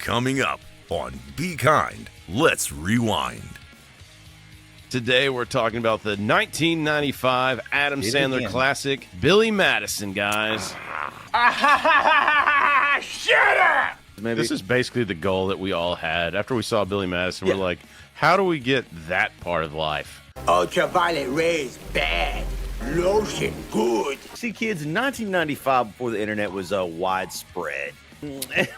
Coming up on Be Kind, Let's Rewind. Today we're talking about the 1995 Adam Sandler classic, Billy Madison, guys. Shut up! Maybe. This is basically the goal that we all had. After we saw Billy Madison, we're like, how do we get that part of life? Ultraviolet rays, bad. Lotion, good. See, kids, in 1995, before the internet was widespread,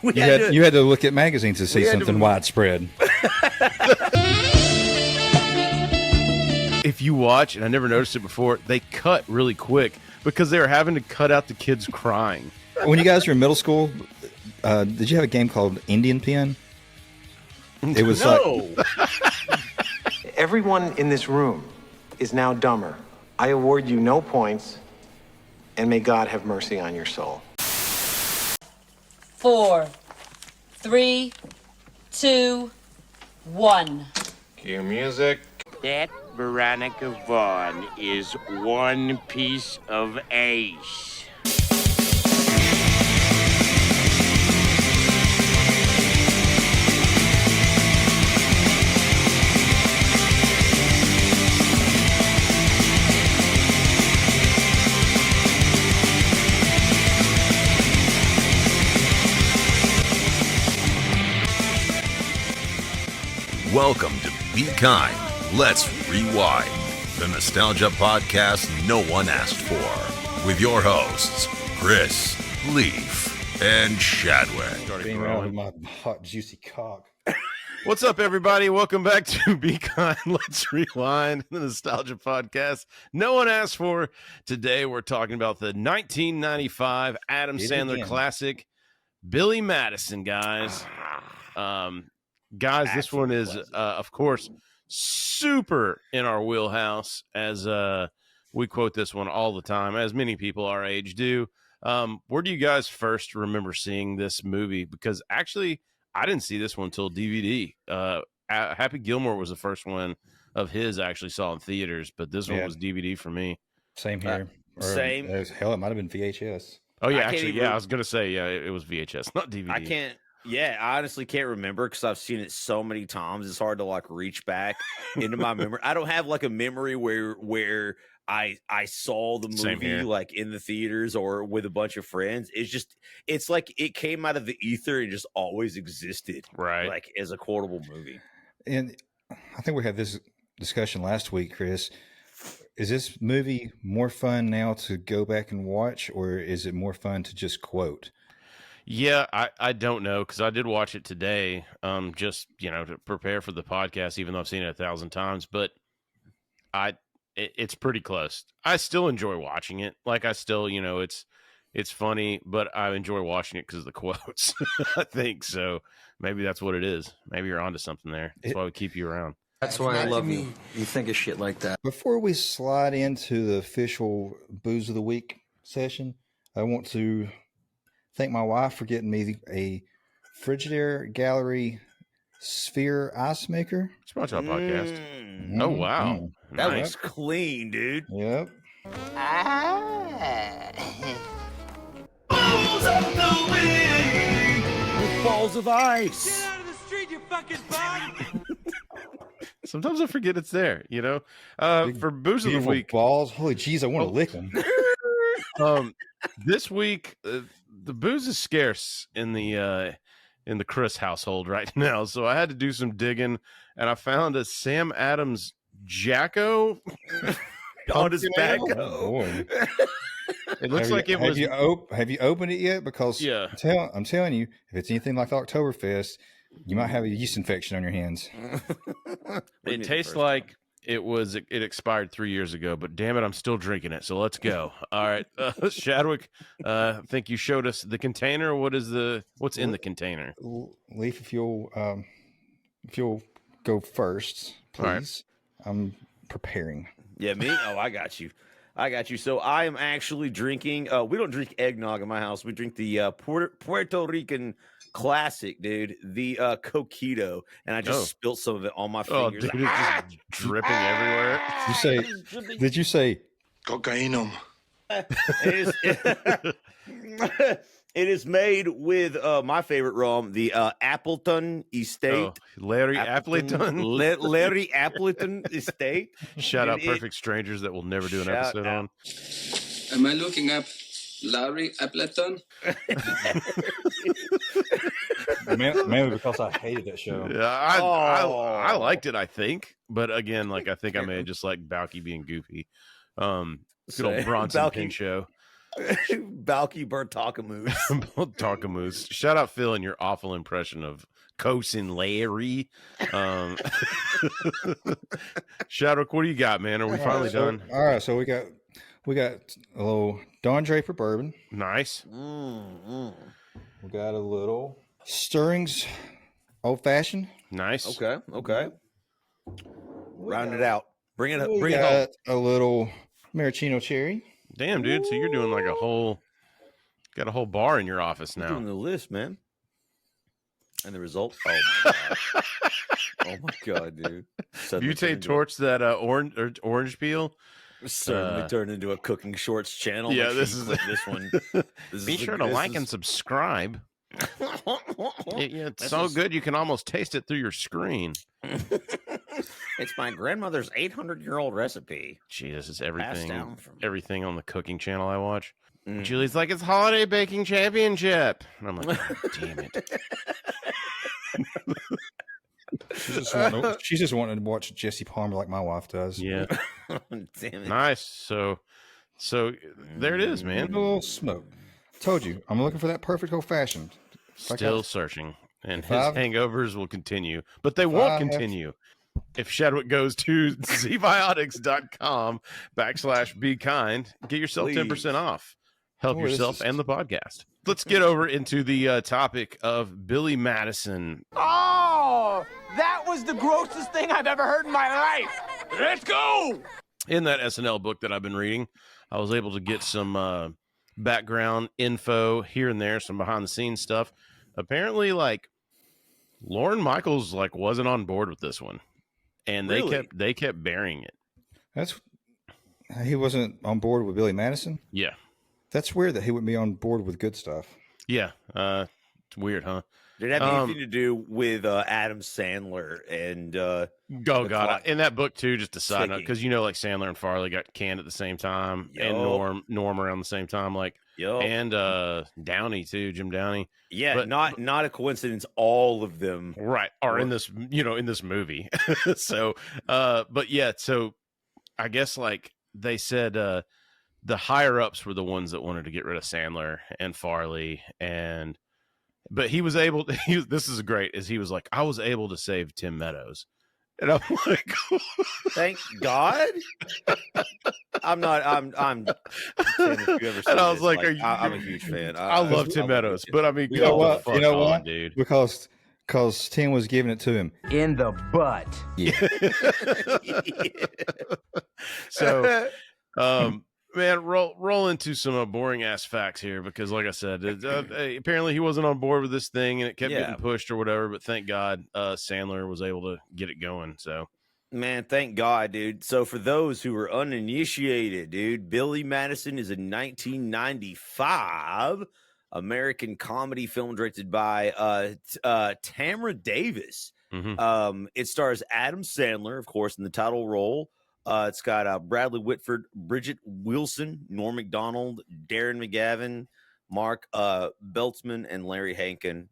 you had to look at magazines to see something widespread. If you watch, and I never noticed it before, they cut really quick because they were having to cut out the kids crying. When you guys were in middle school, did you have a game called Indian Pen? It was Everyone in this room is now dumber. I award you no points, and may God have mercy on your soul. 4, 3, 2, 1. Cue music. That Veronica Vaughn is one piece of ace. Welcome to Be Kind, Let's Rewind, the nostalgia podcast no one asked for, with your hosts, Chris, Leaf, and Shadwick. Being around with my hot, juicy cock. What's up, everybody? Welcome back to Be Kind, Let's Rewind, the nostalgia podcast no one asked for. Today, we're talking about the 1995 Adam Sandler classic, Billy Madison, guys. Guys, this one is, of course, super in our wheelhouse, as we quote this one all the time, as many people our age do. Where do you guys first remember seeing this movie? Because actually, I didn't see this one until DVD. Happy Gilmore was the first one of his I actually saw in theaters, but this one was DVD for me. Same here. Same. Hell, it might have been VHS. Oh, yeah, actually, I was going to say, it was VHS, not DVD. I honestly can't remember because I've seen it so many times. It's hard to like reach back into my memory. I don't have like a memory where I saw the movie like in the theaters or with a bunch of friends. It's like it came out of the ether and just always existed, right? Like as a quotable movie. And I think we had this discussion last week, Chris. Is this movie more fun now to go back and watch, or is it more fun to just quote? Yeah, I don't know, because I did watch it today, just, to prepare for the podcast, even though I've seen it 1,000 times, but it's pretty close. I still enjoy watching it. Like, I still, it's funny, but I enjoy watching it because of the quotes, I think. So maybe that's what it is. Maybe you're onto something there. That's why we keep you around. That's why I love you. You think of shit like that. Before we slide into the official Booze of the Week session, I want to thank my wife for getting me a Frigidaire Gallery Sphere ice maker. Sponsor podcast. Oh, wow. That looks clean, dude. Yep. Balls of the week! With balls of ice. Get out of the street, you fucking bum! Sometimes I forget it's there, For Booze of the Week. Balls. Holy jeez, I want to lick them. This week, the booze is scarce in the Chris household right now, so I had to do some digging, and I found a Sam Adams Jacko on his back. Oh, boy. It looks like it was. Have you opened it yet? Because I'm telling you, if it's anything like Oktoberfest, you might have a yeast infection on your hands. It tastes like it expired 3 years ago, but damn it, I'm still drinking it. So let's go. All right, Shadwick, I think you showed us the container. What's in the container? Leaf, if you'll go first, please. Right. I'm preparing. Yeah, me? Oh, I got you. So I am actually drinking. We don't drink eggnog in my house. We drink the Puerto Rican classic, dude. The Coquito, and I just spilled some of it on my fingers. Oh, dude, it's just dripping everywhere. Did you say Cocainum? It is made with my favorite rum, the Appleton Estate. Oh, Larry Appleton. Larry Appleton Estate. Shout out Perfect Strangers that we'll never do an episode on. Am I looking up Larry Appleton? Mainly because I hated that show. Yeah, I liked it, I think. But again, like I think I may have just liked Balky being goofy. Good old Bronson Pinchot. Balky Bertakamoose. Bertakamoose. Shout out Phil and your awful impression of Cosin Larry. Shadwick, what do you got, man? Are we finally done? All right, so we got a little Don Draper bourbon. Nice. We got a little Stirrings Old Fashioned. Nice. Okay. Round it out. Bring it up. We Bring it got home. a little Maraschino Cherry. Damn, dude. So you're doing like got a whole bar in your office now. Doing the list, man. And the result. Oh my god. Oh my god, dude. Butane torch that orange peel. Certainly turned into a cooking shorts channel. Yeah, this is this one. Be sure to like and subscribe. It's so good you can almost taste it through your screen. It's my grandmother's 800-year-old recipe. Gee, this is Passed down everything on the cooking channel I watch. Julie's like, it's Holiday Baking Championship. And I'm like, oh, damn it. She's just wanting to watch Jesse Palmer like my wife does. Yeah. Damn it. Nice. So there it is, man. A little smoke. Told you, I'm looking for that perfect old fashioned. Still searching. And his hangovers will continue. But they won't continue if Shadwick goes to zbiotics.com/be kind. Get yourself 10% off. Help yourself and the podcast. Let's get over into the topic of Billy Madison. Oh, that was the grossest thing I've ever heard in my life. Let's go. In that SNL book that I've been reading, I was able to get some background info here and there, some behind the scenes stuff. Apparently, like Lorne Michaels wasn't on board with this one, and they kept burying it. He wasn't on board with Billy Madison. Yeah, that's weird that he wouldn't be on board with good stuff. Yeah, it's weird, huh? Did it have anything to do with Adam Sandler and in that book too? Just a side note, because like Sandler and Farley got canned at the same time, and Norm around the same time, and Downey too, Jim Downey. Yeah, but not a coincidence. All of them, are in this in this movie. So, but yeah, so I guess they said the higher ups were the ones that wanted to get rid of Sandler and Farley But he was able to, this is great, is he was like, I was able to save Tim Meadows. And I'm like, thank God. I'm and I was like, I'm a huge fan. I love Tim Meadows, but I mean, you know what, dude? Because Tim was giving it to him in the butt. Yeah. So, man, roll into some boring ass facts here, because like I said, apparently he wasn't on board with this thing and it kept getting pushed or whatever, but thank God Sandler was able to get it going. So, man, thank God, dude. So for those who are uninitiated, dude, Billy Madison is a 1995 American comedy film directed by Tamra Davis. Mm-hmm. It stars Adam Sandler, of course, in the title role. It's got Bradley Whitford, Bridget Wilson, Norm Macdonald, Darren McGavin, Mark Beltzman, and Larry Hankin.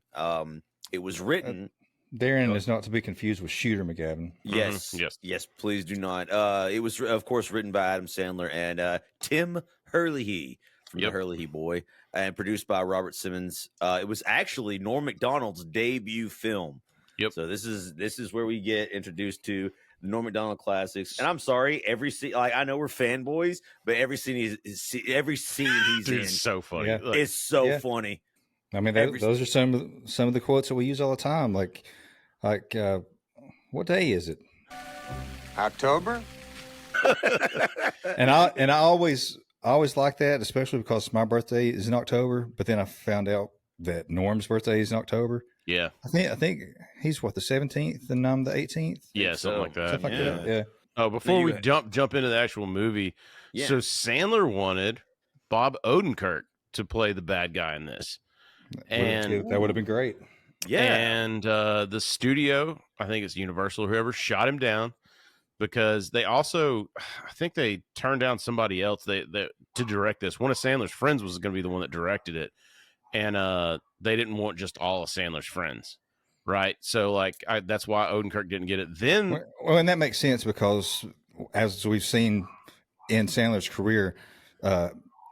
It was written. Darren is not to be confused with Shooter McGavin. Yes, yes, please do not. It was, of course, written by Adam Sandler and Tim Herlihy from the Herlihy Boy, and produced by Robert Simmons. It was actually Norm Macdonald's debut film. Yep. So this is where we get introduced to Norm Macdonald classics. And I'm sorry, every scene, I know we're fanboys, but every scene he's in, it's so funny. Yeah. It's so funny. I mean, those are some of the quotes that we use all the time. Like, what day is it? October. and I always like that, especially because my birthday is in October. But then I found out that Norm's birthday is in October. Yeah, I think he's the 17th and I'm the 18th. Yeah, something like that. Yeah. Oh, before we jump into the actual movie, so Sandler wanted Bob Odenkirk to play the bad guy in this. And that would have been great. Yeah. And the studio, I think it's Universal, whoever shot him down, because they also, I think they turned down somebody else to direct this. One of Sandler's friends was going to be the one that directed it, and they didn't want just all of Sandler's friends, right? So like that's why Odenkirk didn't get it. Then, well, and that makes sense because as we've seen in Sandler's career,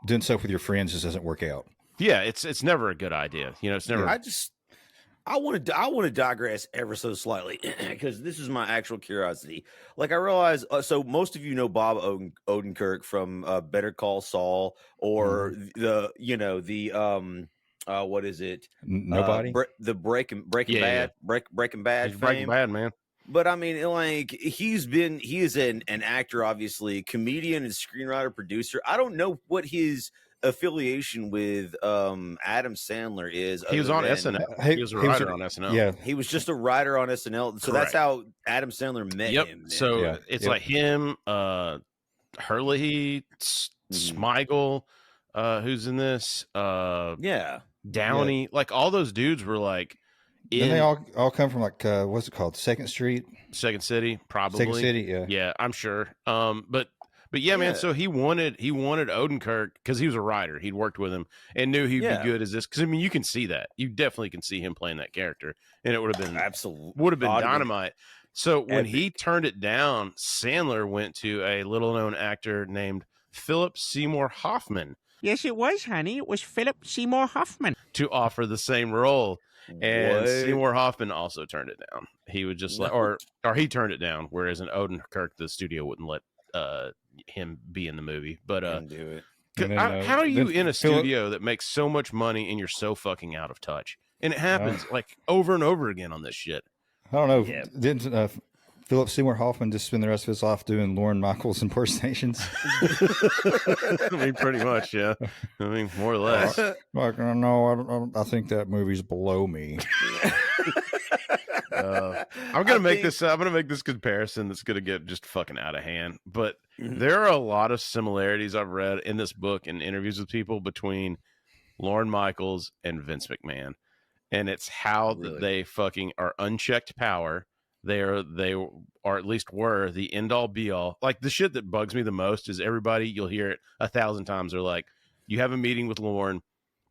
doing stuff with your friends just doesn't work out. Yeah, it's never a good idea. It's never. I want to digress ever so slightly because this is my actual curiosity. Like I realize, so most of you know Bob Odenkirk from Better Call Saul or what is it? Nobody. The Breaking Bad. Breaking Bad. Breaking Bad, man. But I mean, like he is an actor, obviously, comedian and screenwriter, producer. I don't know what his affiliation with Adam Sandler is. He was on SNL. He was a writer on SNL. Yeah, he was just a writer on SNL. So Correct. That's how Adam Sandler met him. So it's like him, Hurley, Smigel, who's in this. Downey, like all those dudes were like. And they all come from like what's it called? Second Street, Second City, probably. Second City, yeah, I'm sure. But yeah, man. So he wanted Odenkirk because he was a writer. He'd worked with him and knew he'd be good as this. Because I mean, you can see that. You definitely can see him playing that character, and it would have been dynamite. So when he turned it down, Sandler went to a little-known actor named Philip Seymour Hoffman. Yes, it was, honey. It was Philip Seymour Hoffman to offer the same role. And Seymour Hoffman also turned it down. He would just or he turned it down. Whereas in Odenkirk, the studio wouldn't let him be in the movie. But do it. How are you in a studio that makes so much money and you're so fucking out of touch? And it happens like over and over again on this shit. I don't know. Yeah. Didn't Philip Seymour Hoffman just spend the rest of his life doing Lorne Michaels impersonations? I mean, pretty much, yeah. I mean, more or less. Like, no, I think that movie's below me. I'm gonna make this comparison that's gonna get just fucking out of hand. But there are a lot of similarities I've read in this book and interviews with people between Lorne Michaels and Vince McMahon, and it's how they fucking are unchecked power. They are at least were the end all be all. Like the shit that bugs me the most is everybody, you'll hear it 1,000 times. They're like, you have a meeting with Lorne,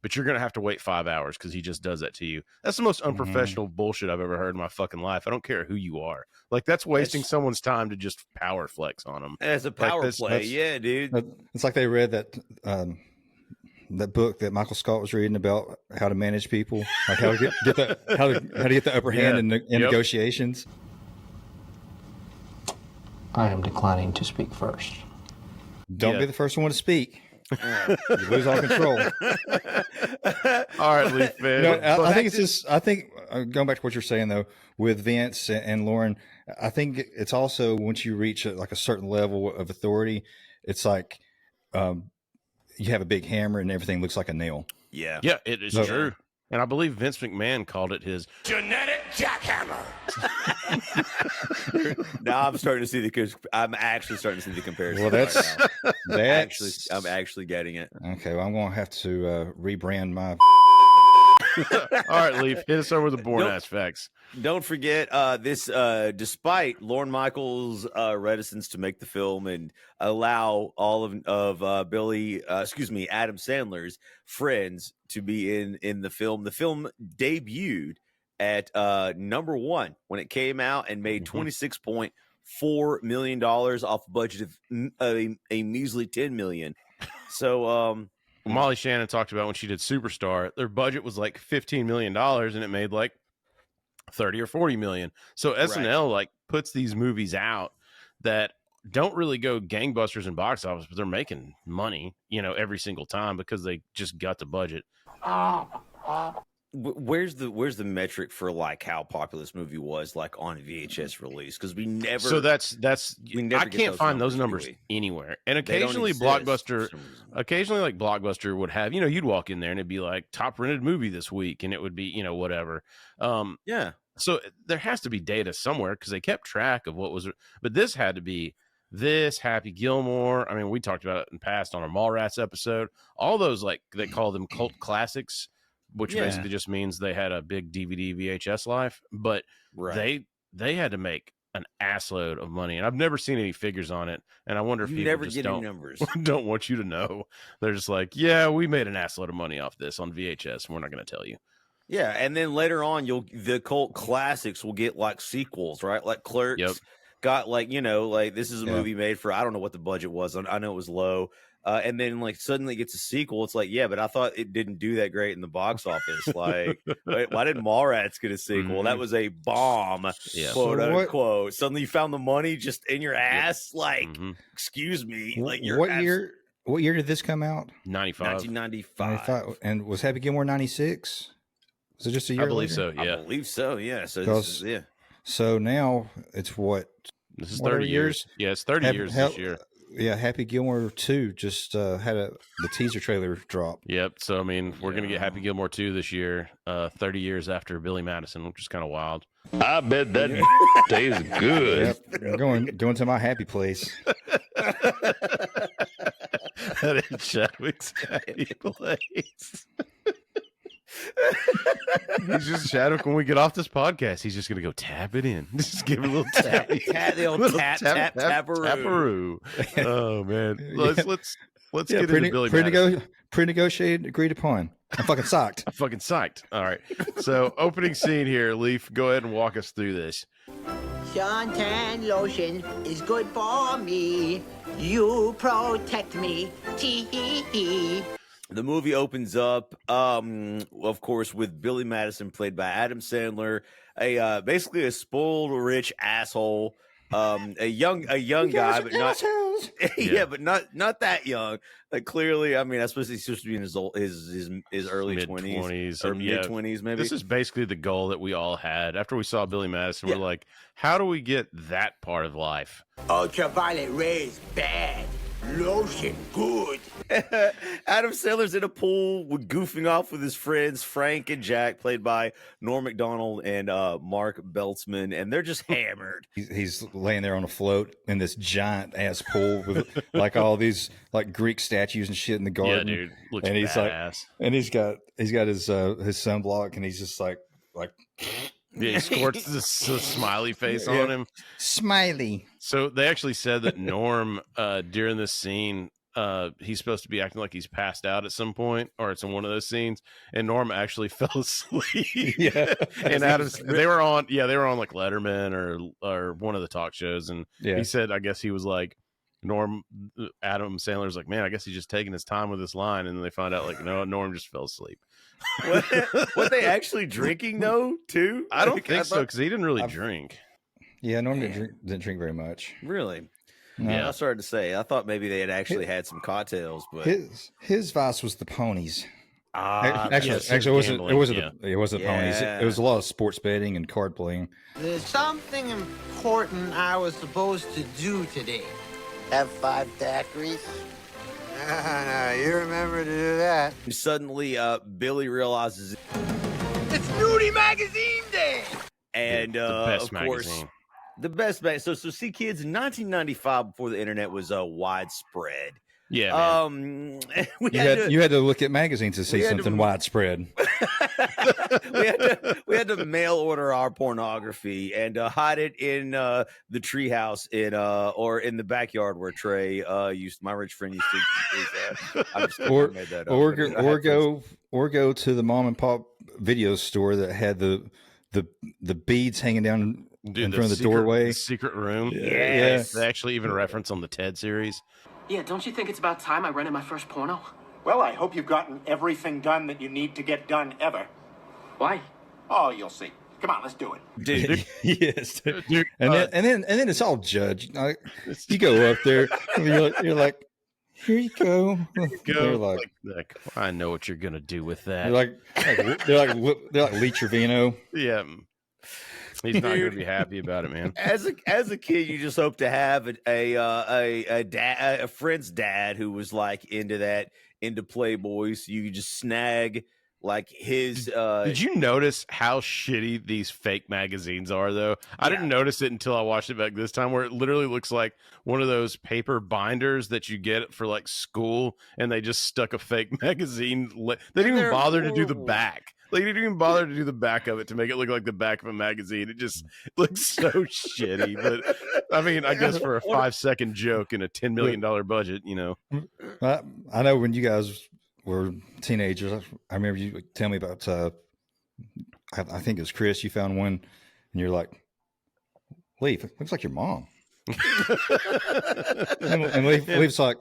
but you're going to have to wait 5 hours because he just does that to you. That's the most unprofessional bullshit I've ever heard in my fucking life. I don't care who you are. Like that's wasting someone's time to just power flex on them. As a power play. Yeah, dude. It's like they read that book that Michael Scott was reading about how to manage people, like how to get the upper hand in negotiations. I am declining to speak first. Don't be the first one to speak. You lose all control. All right, Leaf man. I think it's just. I think going back to what you're saying though, with Vince and Lauren, I think it's also once you reach like a certain level of authority, it's like you have a big hammer and everything looks like a nail. Yeah, it is true. And I believe Vince McMahon called it his genetic jackhammer. Now I'm starting to see I'm actually starting to see the comparison. Well, I'm actually getting it. Okay, well, I'm going to have to rebrand my. All right, Leaf, hit us over the boring ass facts. Don't forget this. Despite Lorne Michaels' reticence to make the film and allow all of Adam Sandler's friends to be in the film debuted at number 1 when it came out and made $26.4 million off a budget of a measly $10 million. So. Molly Shannon talked about when she did Superstar, their budget was like $15 million and it made like 30 or 40 million. So SNL like puts these movies out that don't really go gangbusters in box office, but they're making money, every single time because they just got the budget. Where's the metric for like how popular this movie was like on VHS release? Because we never. So that's I can't find those numbers anywhere. And occasionally Blockbuster would have, you'd walk in there and it'd be like top rented movie this week, and it would be whatever. So there has to be data somewhere because they kept track of what was. But this had to be this Happy Gilmore. I mean, we talked about it in past on our Mallrats episode. All those like they call them cult classics. which basically just means they had a big DVD VHS life, but they had to make an assload of money, and I've never seen any figures on it, and I wonder if people never just get don't any numbers. don't want you to know. They're just like, yeah, we made an assload of money off this on VHS, and we're not going to tell you. Yeah, and then later on, the cult classics will get like sequels, right? Like Clerks got like, like this is a movie made for, I don't know what the budget was. I know it was low. And then like suddenly gets a sequel. It's like, yeah, but I thought it didn't do that great in the box office. Like, why didn't Mallrats get a sequel? That was a bomb, quote unquote. Suddenly you found the money just in your ass. Like, excuse me. Like, what year did this come out? 1995. And was Happy Gilmore 96? Was it just a year? I believe later? so. Yeah, I believe so. Yeah. So So now it's what? This is 30 years. Yeah, it's 30 years this year. Yeah, Happy Gilmore 2 just had the teaser trailer drop. Yep. So I mean, we're gonna get Happy Gilmore 2 this year, 30 years after Billy Madison, which is kind of wild. I bet that tastes good. Yep, going to my happy place. That is Chadwick's happy place. He's just Chadwick. When we get off this podcast, he's just gonna go tap it in. Just give it a little tap. The old taparoo. Oh man, let's get into Billy Madison. Pre-negotiated, agreed upon. I'm fucking psyched. I'm fucking psyched. All right. So opening scene here, Leaf. Go ahead and walk us through this. Suntan lotion is good for me. You protect me. Tee-hee-hee. The movie opens up, of course, with Billy Madison, played by Adam Sandler, basically a spoiled rich asshole, a young guy, but not but not that young. Like clearly, I mean, I suppose he's supposed to be in his early mid-20s or mid-20s, maybe. This is basically the goal that we all had after we saw Billy Madison. We're like, how do we get that part of life? Ultraviolet rays bad. Lotion good. Adam Sandler's in a pool with goofing off with his friends Frank and Jack, played by Norm Macdonald and Mark Beltzman, and they're just hammered. He's laying there on a float in this giant ass pool with like all these like Greek statues and shit in the garden. Yeah, dude, looks and he's badass. Like, and he's got his sunblock, and he's just like. Yeah, he squirts this smiley face on him. Smiley. So they actually said that Norm, during this scene, he's supposed to be acting like he's passed out at some point, or it's in one of those scenes, and Norm actually fell asleep. Yeah, and they were on like Letterman or one of the talk shows, and he said, I guess he was like, Adam Sandler's like, man, I guess he's just taking his time with this line, and then they find out like, no, Norm just fell asleep. Were they actually drinking though too? I don't think so, because he didn't really drink. Yeah, Norm didn't drink very much. Really? No. Yeah, I started to say. I thought maybe they had actually had some cocktails, but his vice was the ponies. Actually, it wasn't the ponies. It was a lot of sports betting and card playing. There's something important I was supposed to do today. Have 5 daiquiris? No, you remember to do that. Suddenly, Billy realizes it's Nudie Magazine Day, and the best of course, magazine. The best magazine. So see, kids, in 1995, before the internet was widespread. Yeah, you had to look at magazines to see something widespread. we had to mail order our pornography and hide it in the treehouse or in the backyard where Trey my rich friend used to. I made that up. Or go to the mom and pop video store that had the beads hanging down in front of the doorway. The secret room. Yes. They actually even reference on the Ted series. Yeah, don't you think it's about time I rented my first porno? Well, I hope you've gotten everything done that you need to get done ever. Why? Oh, you'll see. Come on, let's do it. Dude. Yes. Dude, and then it's all judged. You go up there and you're like, here you go. They're like, I know what you're gonna do with that. They're like Lee Trevino. Yeah. He's not going to be happy about it, man. As a kid, you just hope to have a friend's dad who was like into Playboy, so you could just snag Like his Did you notice how shitty these fake magazines are though? I didn't notice it until I watched it back this time, where it literally looks like one of those paper binders that you get for like school, and they just stuck a fake magazine. They didn't even bother to do the back. Like, they didn't even bother to do the back of it to make it look like the back of a magazine. It just looks so shitty. But I mean, I guess for a 5-second joke and a $10 million budget, you know. I know when you guys were teenagers, I remember you tell me about, I think it was Chris, you found one and you're like, Leaf, it looks like your mom. and Leaf's like,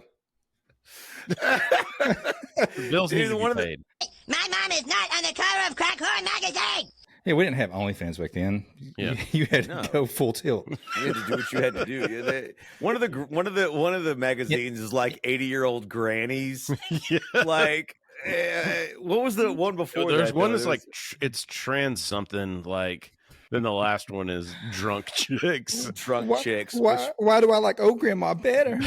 bills need to be paid. My mom is not on the cover of Crackhorn magazine. Yeah, we didn't have OnlyFans back then. Yeah, you had to go full tilt. You had to do what you had to do. One of the magazines is like 80-year-old grannies. Yeah. Like, what was the one before? There's that, one though? that's like it's trans something like. Then the last one is drunk chicks. Chicks. Why do I like old grandma better?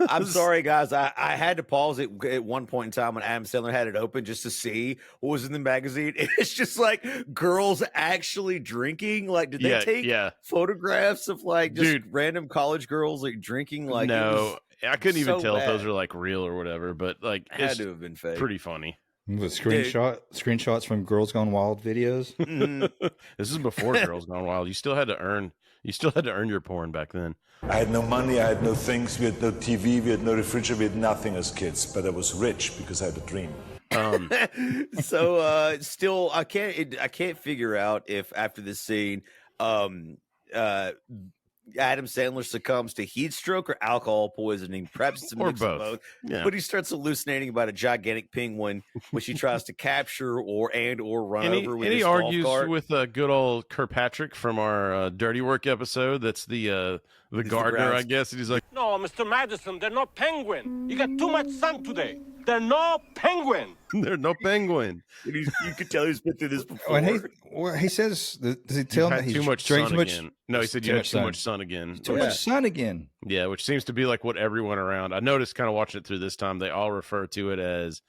I'm sorry, guys. I had to pause it at one point in time when Adam Sandler had it open just to see what was in the magazine. It's just like girls actually drinking. Like, did they take photographs of like just random college girls like drinking? Like, no, I couldn't even tell if those are like real or whatever. But like, it had to have been fake. Pretty funny. With screenshots from Girls Gone Wild videos. This is before Girls Gone Wild. You still had to earn your porn back then. I had no money, I had no things, we had no TV, we had no refrigerator, we had nothing as kids, but I was rich because I had a dream. So still I can't figure out if after this scene Adam Sandler succumbs to heat stroke or alcohol poisoning. Perhaps it's a mix of both. Yeah. But he starts hallucinating about a gigantic penguin, which he tries to capture or run over with his golf argues cart. with good old Kirkpatrick from our Dirty Work episode. That's the gardener, I guess. And he's like, No, Mr. Madison, they're not penguin. You got too much sun today. They're no penguin. They're no penguin. You could tell he's been through this before. When he says, does he tell him that he's too much drank sun too much? again? No, he said you had too much sun again. Too much sun again. Yeah, which seems to be like what everyone around. I noticed kind of watching it through this time, they all refer to it as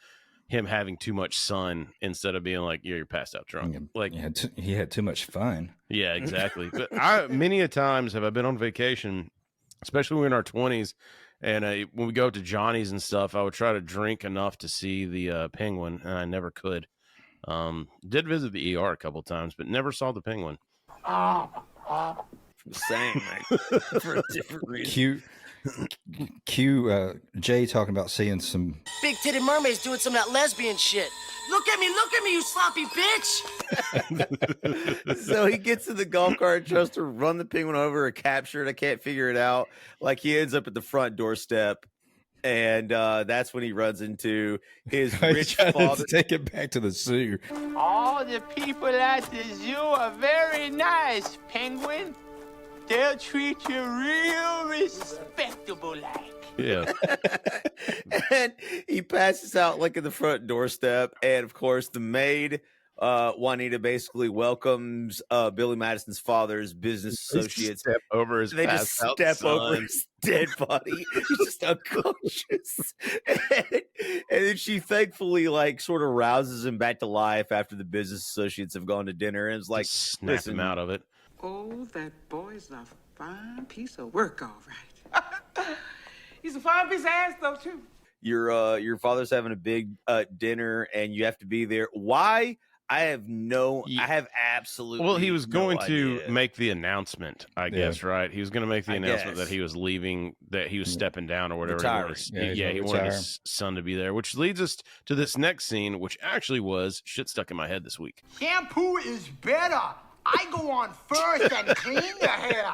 him having too much sun instead of being like, yeah, you're passed out drunk. Like he had too much fun. Yeah, exactly. But many a times have I been on vacation, especially when we're in our 20s, and when we go to Johnny's and stuff, I would try to drink enough to see the penguin, and I never could. Did visit the ER a couple times, but never saw the penguin. Same, for a different reason. Jay talking about seeing some Big titted mermaids doing some of that lesbian shit. Look at me, you sloppy bitch. So he gets in the golf cart, tries to run the penguin over or capture it. I can't figure it out. Like, he ends up at the front doorstep, and that's when he runs into his rich father. Take it back to the zoo. All the people at the zoo are very nice, penguin. They'll treat you real respectable like. Yeah. And he passes out like at the front doorstep, and of course the maid Juanita basically welcomes Billy Madison's father's business associates. Step over his they just step over his dead body. He's just unconscious. And then she thankfully like sort of rouses him back to life after the business associates have gone to dinner, and is like, snap him out of it. Oh, that boy's a fine piece of work, all right. He's a fine piece of ass, though, too. Your father's having a big dinner, and you have to be there. Why? I have absolutely. Well, he was going to idea. make the announcement, I guess, right? He was going to make the announcement that he was leaving, that he was stepping down or whatever. He wanted his son to be there, which leads us to this next scene, which actually was shit stuck in my head this week. Shampoo is better. I go on first and clean the hair.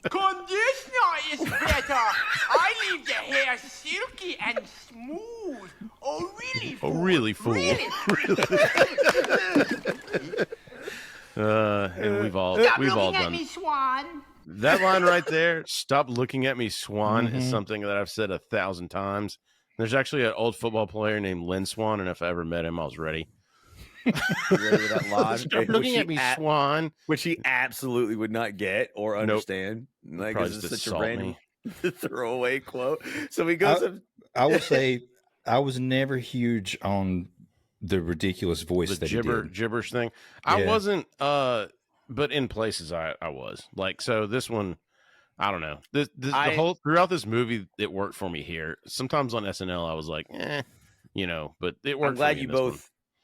Conditioner is better. I leave the hair silky and smooth. Oh, really, fool? Oh, really, fool. Really? And we've all done me, Swan. that line right there. Stop looking at me, Swan, is something that I've said 1,000 times. There's actually an old football player named Lynn Swan, and if I ever met him, I was ready. Ready with that line? Stop looking at me, Swan. Which he absolutely would not get or understand. Like, Probably this just is such a assault random me. throwaway quote. So he goes. I will say I was never huge on the ridiculous voice the that he did. gibberish thing. I wasn't, but in places I was like. So this one, I don't know. The whole throughout this movie, it worked for me here. Sometimes on SNL, I was like, but it worked.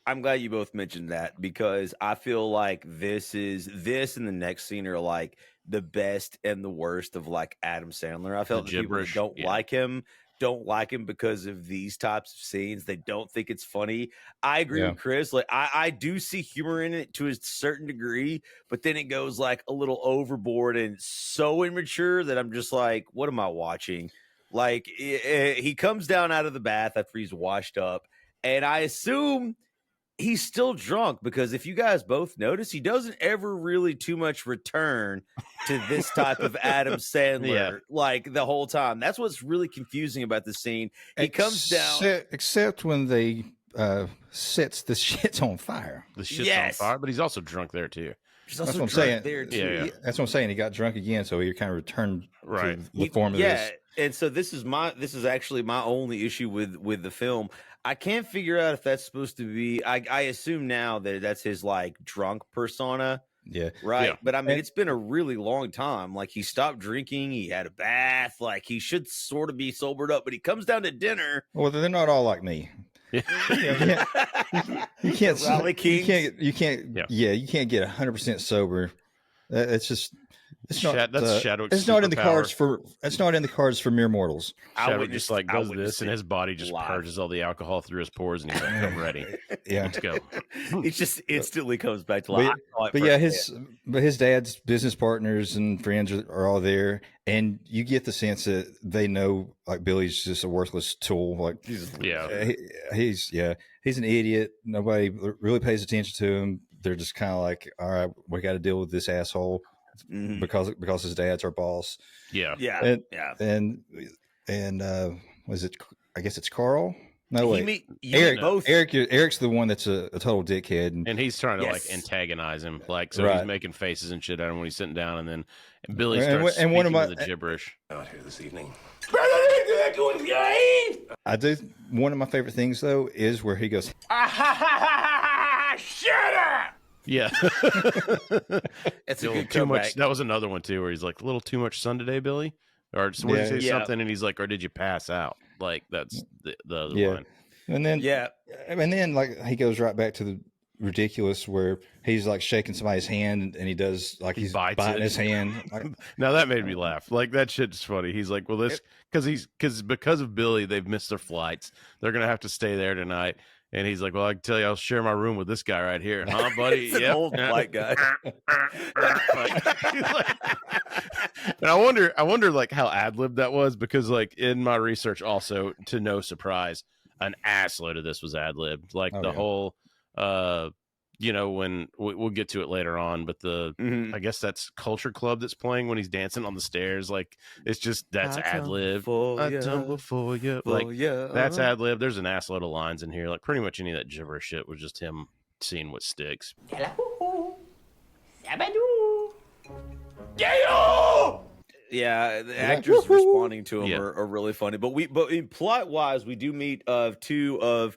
I'm glad you both mentioned that, because I feel like this and the next scene are like the best and the worst of like Adam Sandler. I felt that people who don't like him because of these types of scenes. They don't think it's funny. I agree with Chris. Like I do see humor in it to a certain degree, but then it goes like a little overboard and so immature that I'm just like, what am I watching? Like he comes down out of the bath after he's washed up, and I assume he's still drunk, because if you guys both notice, he doesn't ever really too much return to this type of Adam Sandler like the whole time. That's what's really confusing about the scene. He comes down, except when they sets the shit on fire. The shit's on fire, but he's also drunk there too. That's what I'm saying. That's what I'm saying. He got drunk again, so he kind of returned to the form of this. And so this is actually my only issue with the film. I can't figure out if that's supposed to be. I assume now that that's his like drunk persona. Yeah. Right. Yeah. But I mean, it's been a really long time. Like, he stopped drinking. He had a bath. Like, he should sort of be sobered up. But he comes down to dinner. Well, they're not all like me. You can't you can't get 100% sober. It's not it's not in the cards for mere mortals. Shadow just like does this, and his body just purges all the alcohol through his pores, and he's like, I'm ready. Let's go. He just instantly comes back to life. But his dad's business partners and friends are all there, and you get the sense that they know like Billy's just a worthless tool. Like he's an idiot. Nobody really pays attention to him. They're just kind of like, all right, we got to deal with this asshole. Because his dad's our boss. And was it? I guess it's Carl. No way. Eric's the one that's a total dickhead, and he's trying to like antagonize him. Like, so he's making faces and shit at him when he's sitting down, and then Billy starts speaking one of the gibberish out here this evening. I do. One of my favorite things though is where he goes, "Shut up." Yeah, it's a good too much. That was another one too, where he's like, "A little too much sun today, Billy," or when he say something, and he's like, "Or did you pass out?" Like that's the other one. And then like he goes right back to the ridiculous where he's like shaking somebody's hand, and he does like he's biting his hand. Like, now that made me laugh. Like that shit's funny. He's like, "Well, this because of Billy, they've missed their flights. They're gonna have to stay there tonight." And he's like, "Well, I can tell you, I'll share my room with this guy right here, huh, buddy?" It's an old white guy. And I wonder, like how ad lib that was, because like in my research, also to no surprise, an assload of this was ad lib. Like whole, when we'll get to it later on, but I guess that's Culture Club that's playing when he's dancing on the stairs. Like that's ad lib. I tumble for you. Like that's ad lib. There's an assload of lines in here. Like pretty much any of that gibberish shit was just him seeing what sticks. Yeah, the actors responding to him are really funny. But plot wise, we do meet two of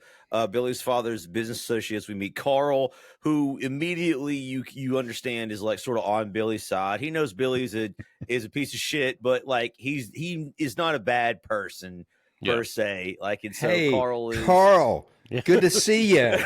Billy's father's business associates. We meet Carl, who immediately you understand is like sort of on Billy's side. He knows Billy's is a piece of shit, but like he is not a bad person per se. Like, and so Carl. Yeah. Good to see you.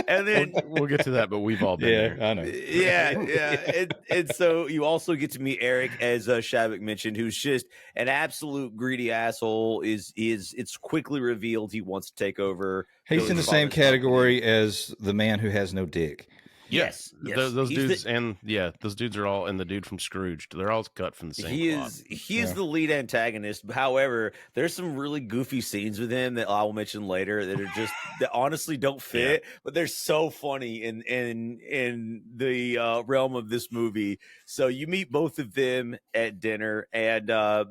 And then we'll get to that, but we've all been there. I know. Yeah. And so you also get to meet Eric, as Shavik mentioned, who's just an absolute greedy asshole. It's quickly revealed he wants to take over. He's in the same category as the man who has no dick. Yes. Those dudes, those dudes are all, and the dude from Scrooged, they're all cut from the same cloth. He is the lead antagonist. However, there's some really goofy scenes with him that I will mention later that are just that honestly don't fit, but they're so funny in the realm of this movie. So you meet both of them at dinner, and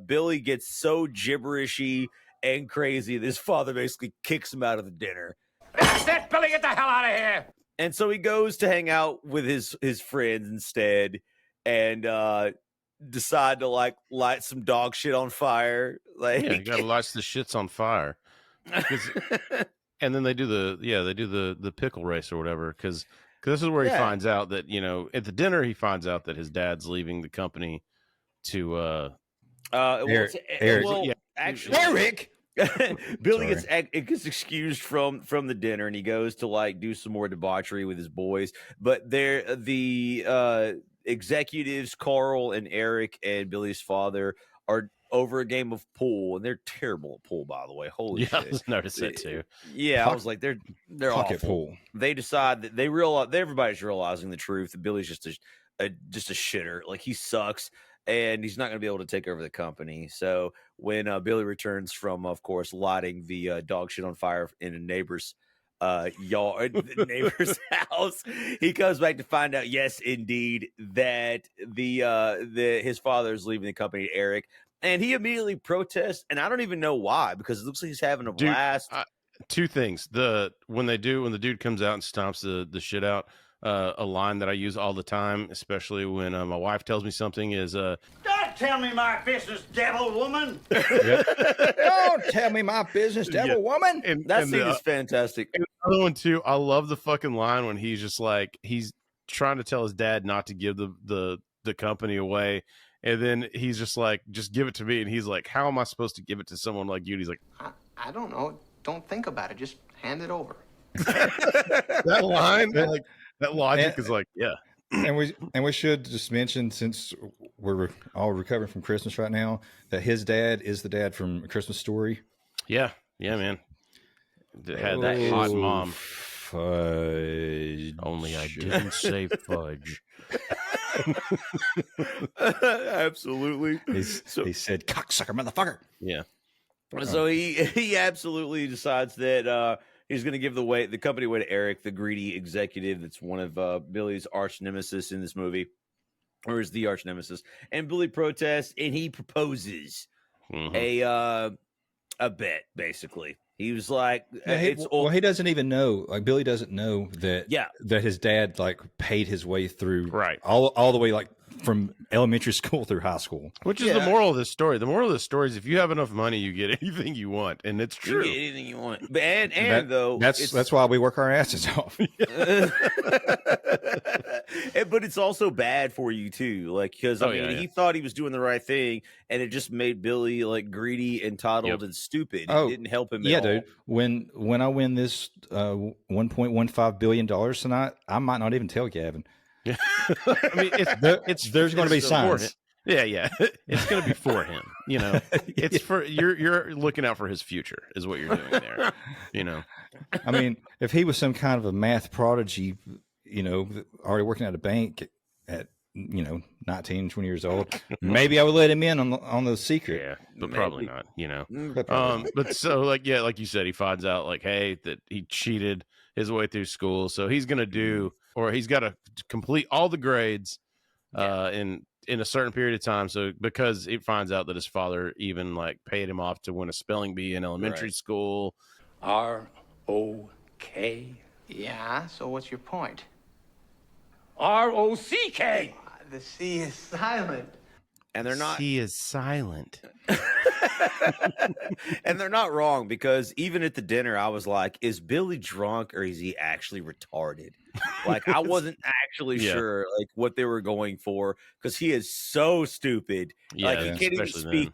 Billy gets so gibberishy and crazy, this father basically kicks him out of the dinner. That's it, Billy, get the hell out of here. And so he goes to hang out with his friends instead, and decide to like light some dog shit on fire. Like, you gotta light the shits on fire. And then they do the pickle race or whatever, because this is where he finds out that, at the dinner he finds out that his dad's leaving the company to Eric. Actually, Eric. Billy gets excused from the dinner, and he goes to like do some more debauchery with his boys. But the executives, Carl and Eric and Billy's father, are over a game of pool, and they're terrible at pool, by the way. Holy shit! I noticed that too. Yeah, I was like, they're pocket awful. pool. They decide that everybody's realizing the truth that Billy's just a shitter. Like, he sucks, and he's not going to be able to take over the company. So when Billy returns from, of course, lighting the dog shit on fire in a neighbor's neighbor's house, he comes back to find out, yes, indeed, that his father is leaving the company to Eric. And he immediately protests, and I don't even know why, because it looks like he's having a blast. Two things: when the dude comes out and stomps the shit out, a line that I use all the time, especially when my wife tells me something, is "Don't tell me my business, devil woman." Don't tell me my business, devil woman. And that scene is fantastic. And the other one too, I love the fucking line when he's just like, he's trying to tell his dad not to give the company away. And then he's just like, just give it to me. And he's like, how am I supposed to give it to someone like you? And he's like, I don't know. Don't think about it. Just hand it over. That line, that logic is like, yeah. And we should just mention, since we're all recovering from Christmas right now, that his dad is the dad from A Christmas Story. Yeah, man. That had that hot mom. Fudge. Only I didn't say fudge. Absolutely. He said, "Cocksucker, motherfucker." Yeah. So he absolutely decides that he's going to give the company away to Eric, the greedy executive that's one of Billy's arch nemesis in this movie, or is the arch nemesis. And Billy protests, and he proposes a bet, basically. He was like, he doesn't even know. Like, Billy doesn't know that that his dad like paid his way through all the way, like, from elementary school through high school. Which is the moral of this story. The moral of this story is, if you have enough money, you get anything you want, and it's true. You get anything you want. But that's why we work our asses off. But it's also bad for you too, like, because he thought he was doing the right thing, and it just made Billy like greedy, entitled, and stupid. It didn't help him. At all. Dude. When I win this $1.15 billion tonight, I might not even tell Gavin. Yeah. I mean, there's going to be signs. Yeah. It's going to be for him. It's for you're looking out for his future, is what you're doing there. I mean, if he was some kind of a math prodigy, already working at a bank at 19, 20 years old, maybe I would let him in on the secret. Yeah, but probably not. But so, like you said, he finds out, like, hey, that he cheated his way through school, so he's gonna he's got to complete all the grades in a certain period of time. So because he finds out that his father even like paid him off to win a spelling bee in elementary school. R-O-K. Yeah, so what's your point? R-O-C-K. The C is silent. And they're not. C is silent. And they're not wrong, because even at the dinner, I was like, is Billy drunk or is he actually retarded? Like, I wasn't actually sure like what they were going for, because he is so stupid. Yeah, like, he can't even speak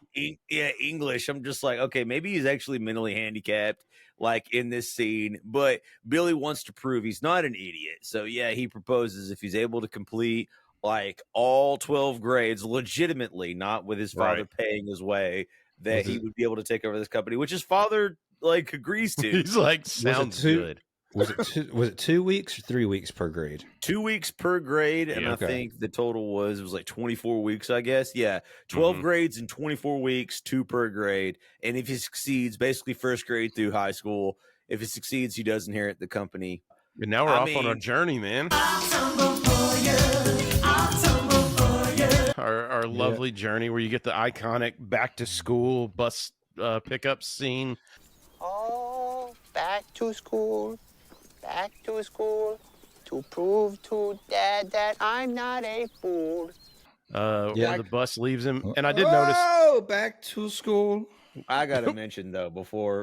English. I'm just like, okay, maybe he's actually mentally handicapped, like in this scene. But Billy wants to prove he's not an idiot. So yeah, he proposes if he's able to complete like all 12 grades legitimately, not with his father paying his way, that he would be able to take over this company, which his father like agrees to. He's like, sounds good. Was it 2 weeks or 3 weeks per grade? 2 weeks per grade, and I think the total was like 24 weeks, I guess. Yeah, 12 grades in 24 weeks, 2 per grade. And if he succeeds, basically first grade through high school, if he succeeds, he does inherit the company. And now we're off on our journey, man. Our lovely journey, where you get the iconic back to school bus pickup scene. Oh, back to school to prove to Dad that I'm not a fool. The bus leaves him, and I did notice. Oh, back to school. I gotta mention though,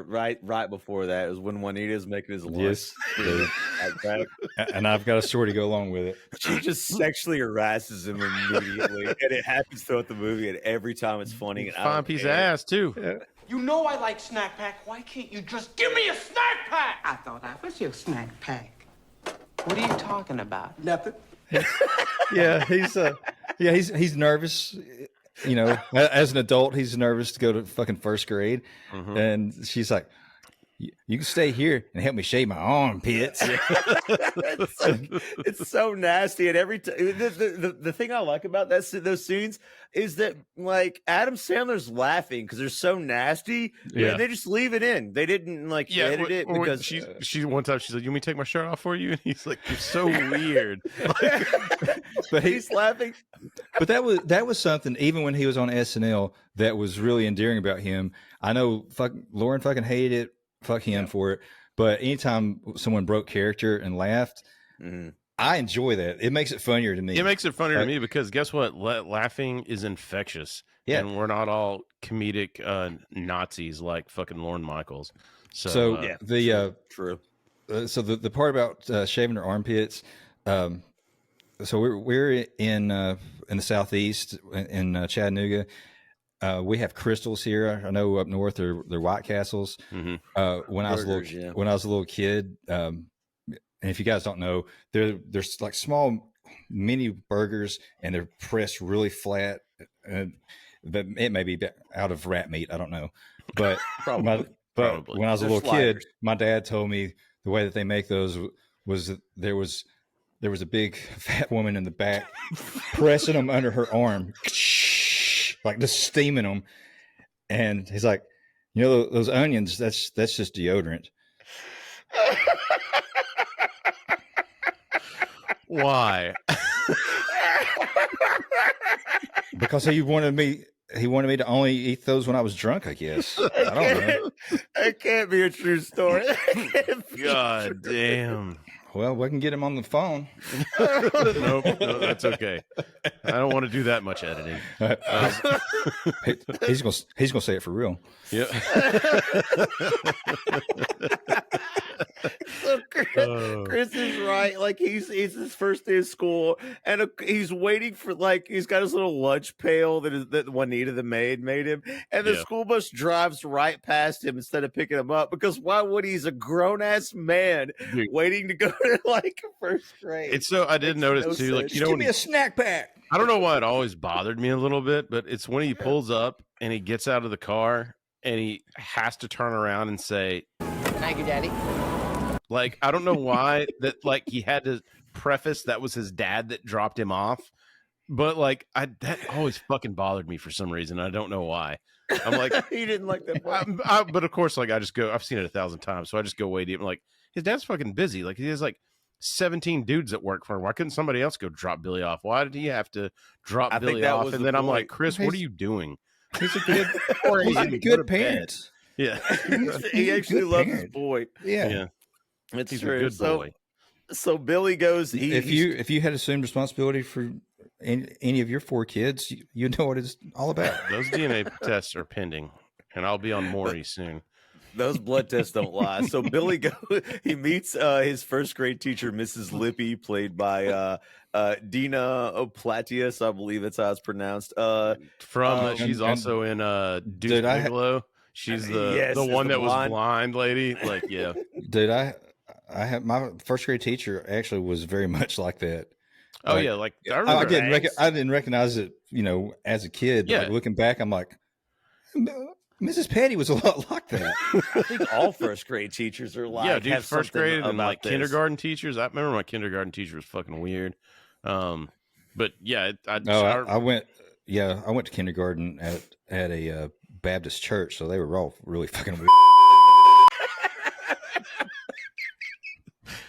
right before that is when Juanita's making his lunch. Yes, and I've got a story to go along with it. She just sexually harasses him immediately, and it happens throughout the movie. And every time it's funny. And fine piece of ass too. Yeah. You know I like snack pack. Why can't you just give me a snack pack? I thought I was your snack pack. What are you talking about? Nothing. He's nervous. You know, as an adult, he's nervous to go to fucking first grade, and she's like, "You can stay here and help me shave my armpits." It's so nasty, and every time the thing I like about those scenes is that like Adam Sandler's laughing because they're so nasty, and they just leave it in. They didn't edit it because she one time she's like, "You want me to take my shirt off for you?" And he's like, "You're so weird." But he's laughing. But that was something. Even when he was on SNL, that was really endearing about him. I know, Lauren fucking hated it. Fuck him for it. But anytime someone broke character and laughed, I enjoy that. It makes it funnier to me. It makes it funnier to me because guess what? Laughing is infectious. Yeah. And we're not all comedic Nazis like fucking Lorne Michaels. True. So the part about shaving her armpits. So we're in the southeast in Chattanooga. We have crystals here. I know up north they're White Castles. When I was a little kid, and if you guys don't know, there's like small mini burgers, and they're pressed really flat. But it may be out of rat meat. I don't know, but Probably. when I was a little kid, my dad told me the way that they make those was that there was a big fat woman in the back pressing them under her arm. Like just steaming them, and he's like, you know, those onions, that's just deodorant. Why? Because he wanted me to only eat those when I was drunk, I guess. I don't know. It can't be a true story. God damn. Well, we can get him on the phone. Nope, no, that's okay. I don't want to do that much editing. He's gonna say it for real. Yeah. So Chris is right. Like it's his first day of school, and he's waiting for he's got his little lunch pail that Juanita the maid made him, and the school bus drives right past him instead of picking him up because why would he? He's a grown ass man waiting to go to first grade. It's so I did notice too. Like, you know, give me a snack pack. I don't know why it always bothered me a little bit, but it's when he pulls up and he gets out of the car and he has to turn around and say, "Thank you, Daddy." Like, I don't know why that he had to preface that was his dad that dropped him off, but that always fucking bothered me for some reason. I don't know why. I'm like, he didn't like that part. But of course, I just go. I've seen it 1,000 times, so I just go way deep. I'm like, his dad's fucking busy. Like, he has 17 dudes that work for him. Why couldn't somebody else go drop Billy off? Why did he have to drop Billy off? And then I'm like, Chris, what are you doing? He's a good parent. Yeah, he actually loves his boy. Yeah. It's He's true. a good boy. So Billy goes. If you had assumed responsibility for any of your 4 kids, you know what it's all about. Those DNA tests are pending, and I'll be on Maury soon. Those blood tests don't lie. So Billy he meets his first grade teacher, Mrs. Lippy, played by Dina Platius, I believe that's how it's pronounced. She's also in Deuce Bigelow. She's the one that was blind lady. Like, yeah. Dude, I had my first grade teacher actually was very much like that. Oh, yeah. I didn't recognize it, as a kid. Yeah. Looking back, I'm like, Mrs. Patty was a lot like that. I think all first grade teachers are like, yeah, dude, have first grade and kindergarten kindergarten teachers. I remember my kindergarten teacher was fucking weird. But yeah, I went to kindergarten at a Baptist church, so they were all really fucking weird.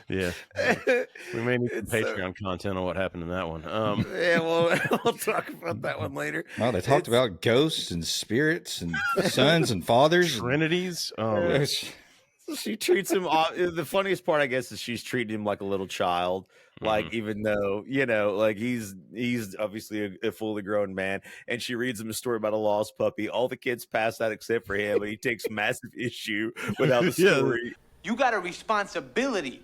Yeah, we may need some Patreon content on what happened in that one. Yeah, well, we'll talk about that one later. Well, they talked about ghosts and spirits and sons and fathers, trinities. So she treats him. The funniest part, I guess, is she's treating him like a little child. Like, even though, like he's obviously a fully grown man, and she reads him a story about a lost puppy. All the kids pass out except for him, and he takes massive issue without the story. You got a responsibility.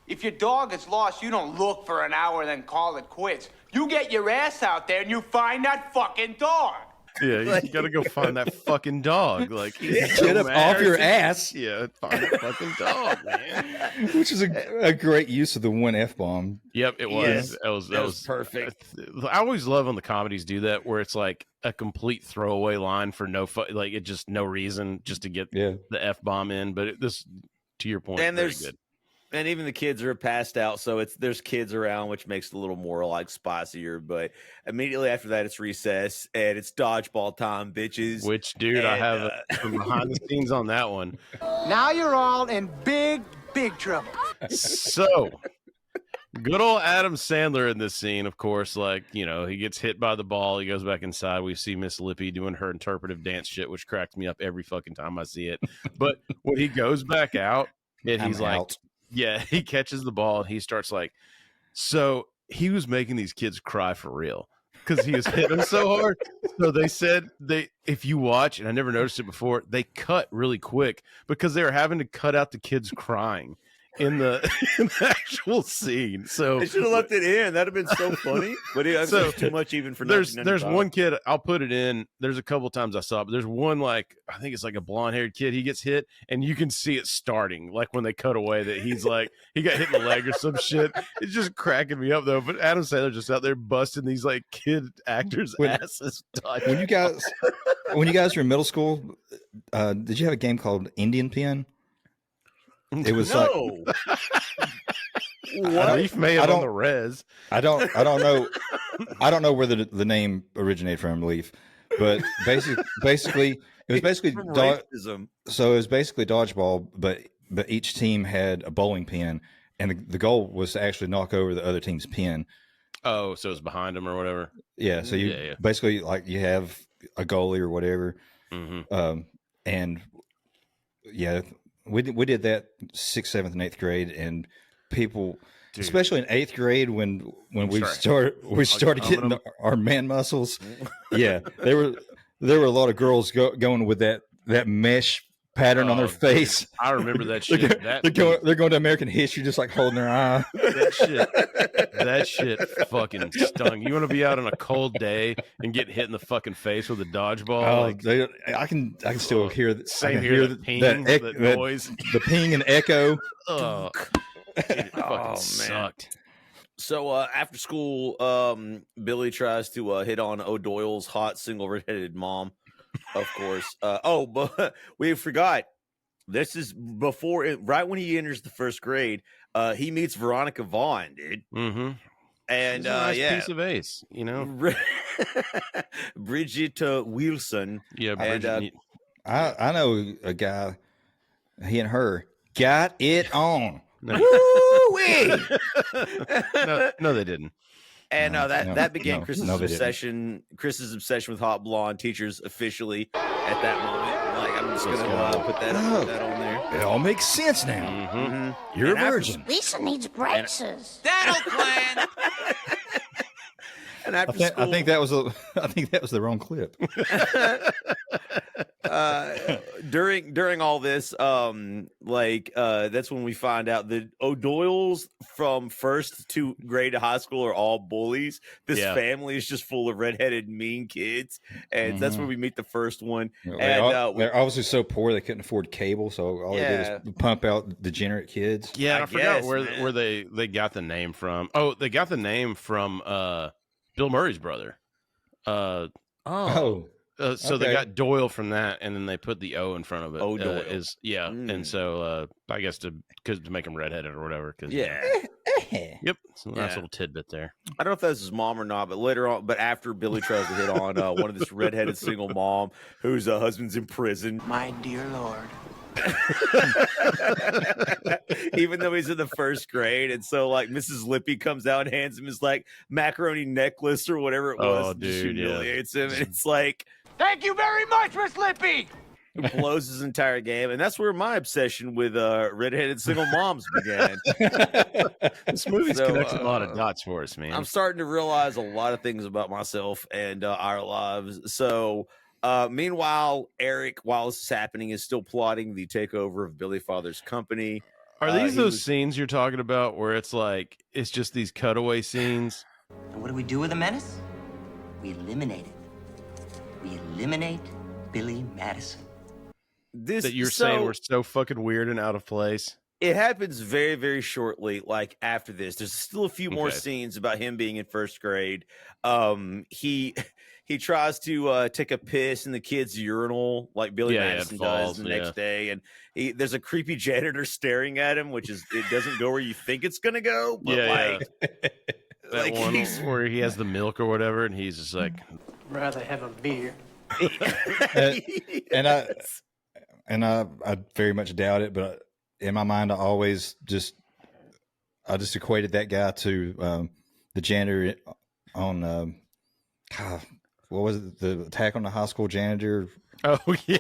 If your dog is lost, you don't look for an hour and then call it quits. You get your ass out there and you find that fucking dog. Yeah, you gotta go find that fucking dog. Like, get up off your ass. Yeah, find that fucking dog, man. Which is a great use of the one F-bomb. Yep, it was. Yes. That was perfect. I always love when the comedies do that, where it's like a complete throwaway line for like it just no reason, just to get the F-bomb in. But this, to your point, and very good. And even the kids are passed out, so there's kids around, which makes it a little more like spicier. But immediately after that, it's recess and it's dodgeball time, bitches. Which, dude, I have some behind the scenes on that one. Now you're all in big trouble. So, good old Adam Sandler in this scene, of course, like, he gets hit by the ball. He goes back inside. We see Miss Lippy doing her interpretive dance shit, which cracks me up every fucking time I see it. But when he goes back out, and he's like, yeah, he catches the ball and he starts like, so he was making these kids cry for real because he was hitting them so hard. So they said if you watch, and I never noticed it before, they cut really quick because they were having to cut out the kids crying in the actual scene. So they should have left it in. That'd have been so funny. But it's too much even for there's one kid, I'll put it in. There's a couple times I saw it, but there's one, like, I think it's like a blonde-haired kid. He gets hit, and you can see it starting, like when they cut away that he's like, he got hit in the leg or some shit. It's just cracking me up though. But Adam Sandler just out there busting these like kid actors' asses. When you guys were in middle school, did you have a game called Indian Pen? It was like what? Leaf made it on the res. I don't know. I don't know where the name originated from, Leaf, but basically it was basically so it was basically dodgeball, but each team had a bowling pin, and the goal was to actually knock over the other team's pin. Oh, so it's behind them or whatever. Yeah. So you basically, like, you have a goalie or whatever, and we did that 6th, 7th, and 8th grade, and people, especially in 8th grade, when we started getting our man muscles. Yeah, there were a lot of girls going with that mesh pattern on their face. Dude, I remember that shit. They're going to American History, just like holding their eye. That shit fucking stung. You want to be out on a cold day and get hit in the fucking face with a dodgeball? I can still hear that. Same here. The ping, that noise, the ping and echo. Oh, it fucking sucked. So after school, Billy tries to hit on O'Doyle's hot single redheaded mom. Of course. But we forgot. This is right when he enters the 1st grade. He meets Veronica Vaughn, dude. Mm-hmm. And she's a nice piece of ace, Bridget Wilson. Yeah, Bridget. And, I know a guy. He and her got it on. No, they didn't. And that began Chris's obsession. Chris's obsession with hot blonde teachers officially at that moment. Like, I'm just gonna put that on there. It all makes sense now. Mm-hmm. You're a virgin. Lisa needs braces. That'll plan. And after I think that was the wrong clip. During all this, that's when we find out that O'Doyle's from 1st to grade to high school are all bullies. This family is just full of redheaded mean kids, and that's where we meet the first one. They're obviously so poor they couldn't afford cable, so all they did is pump out degenerate kids. Yeah, I forgot where they got the name from. Oh, they got the name from Bill Murray's brother. So they got Doyle from that, and then they put the O in front of it. Doyle. And so I guess to make him redheaded or whatever. Yep, it's a nice little tidbit there. I don't know if that's his mom or not, but later on, after Billy tries to hit on one of this redheaded single mom whose husband's in prison. My dear Lord. Even though he's in the 1st grade, and so like Mrs. Lippy comes out and hands him his like macaroni necklace or whatever it was. Oh, dude, humiliates him. And it's like, thank you very much, Miss Lippy. blows his entire game, and that's where my obsession with redheaded single moms began. This movie's connected a lot of dots for us, man. I'm starting to realize a lot of things about myself and our lives. So, meanwhile, Eric, while this is happening, is still plotting the takeover of Billy Father's company. Are these those scenes you're talking about where it's like it's just these cutaway scenes? And what do we do with the menace? We eliminate it. We eliminate Billy Madison. That you're saying we're so fucking weird and out of place. It happens very, very shortly. Like after this, there's still a few more scenes about him being in first grade. He tries to take a piss in the kid's urinal, like Billy Madison does the next day, and there's a creepy janitor staring at him, which is it doesn't go where you think it's gonna go. But That one where he has the milk or whatever, and he's just like, rather have a beer. and I very much doubt it, but in my mind, I just equated that guy to the janitor on what was it? The Attack on the High School Janitor. Oh yeah.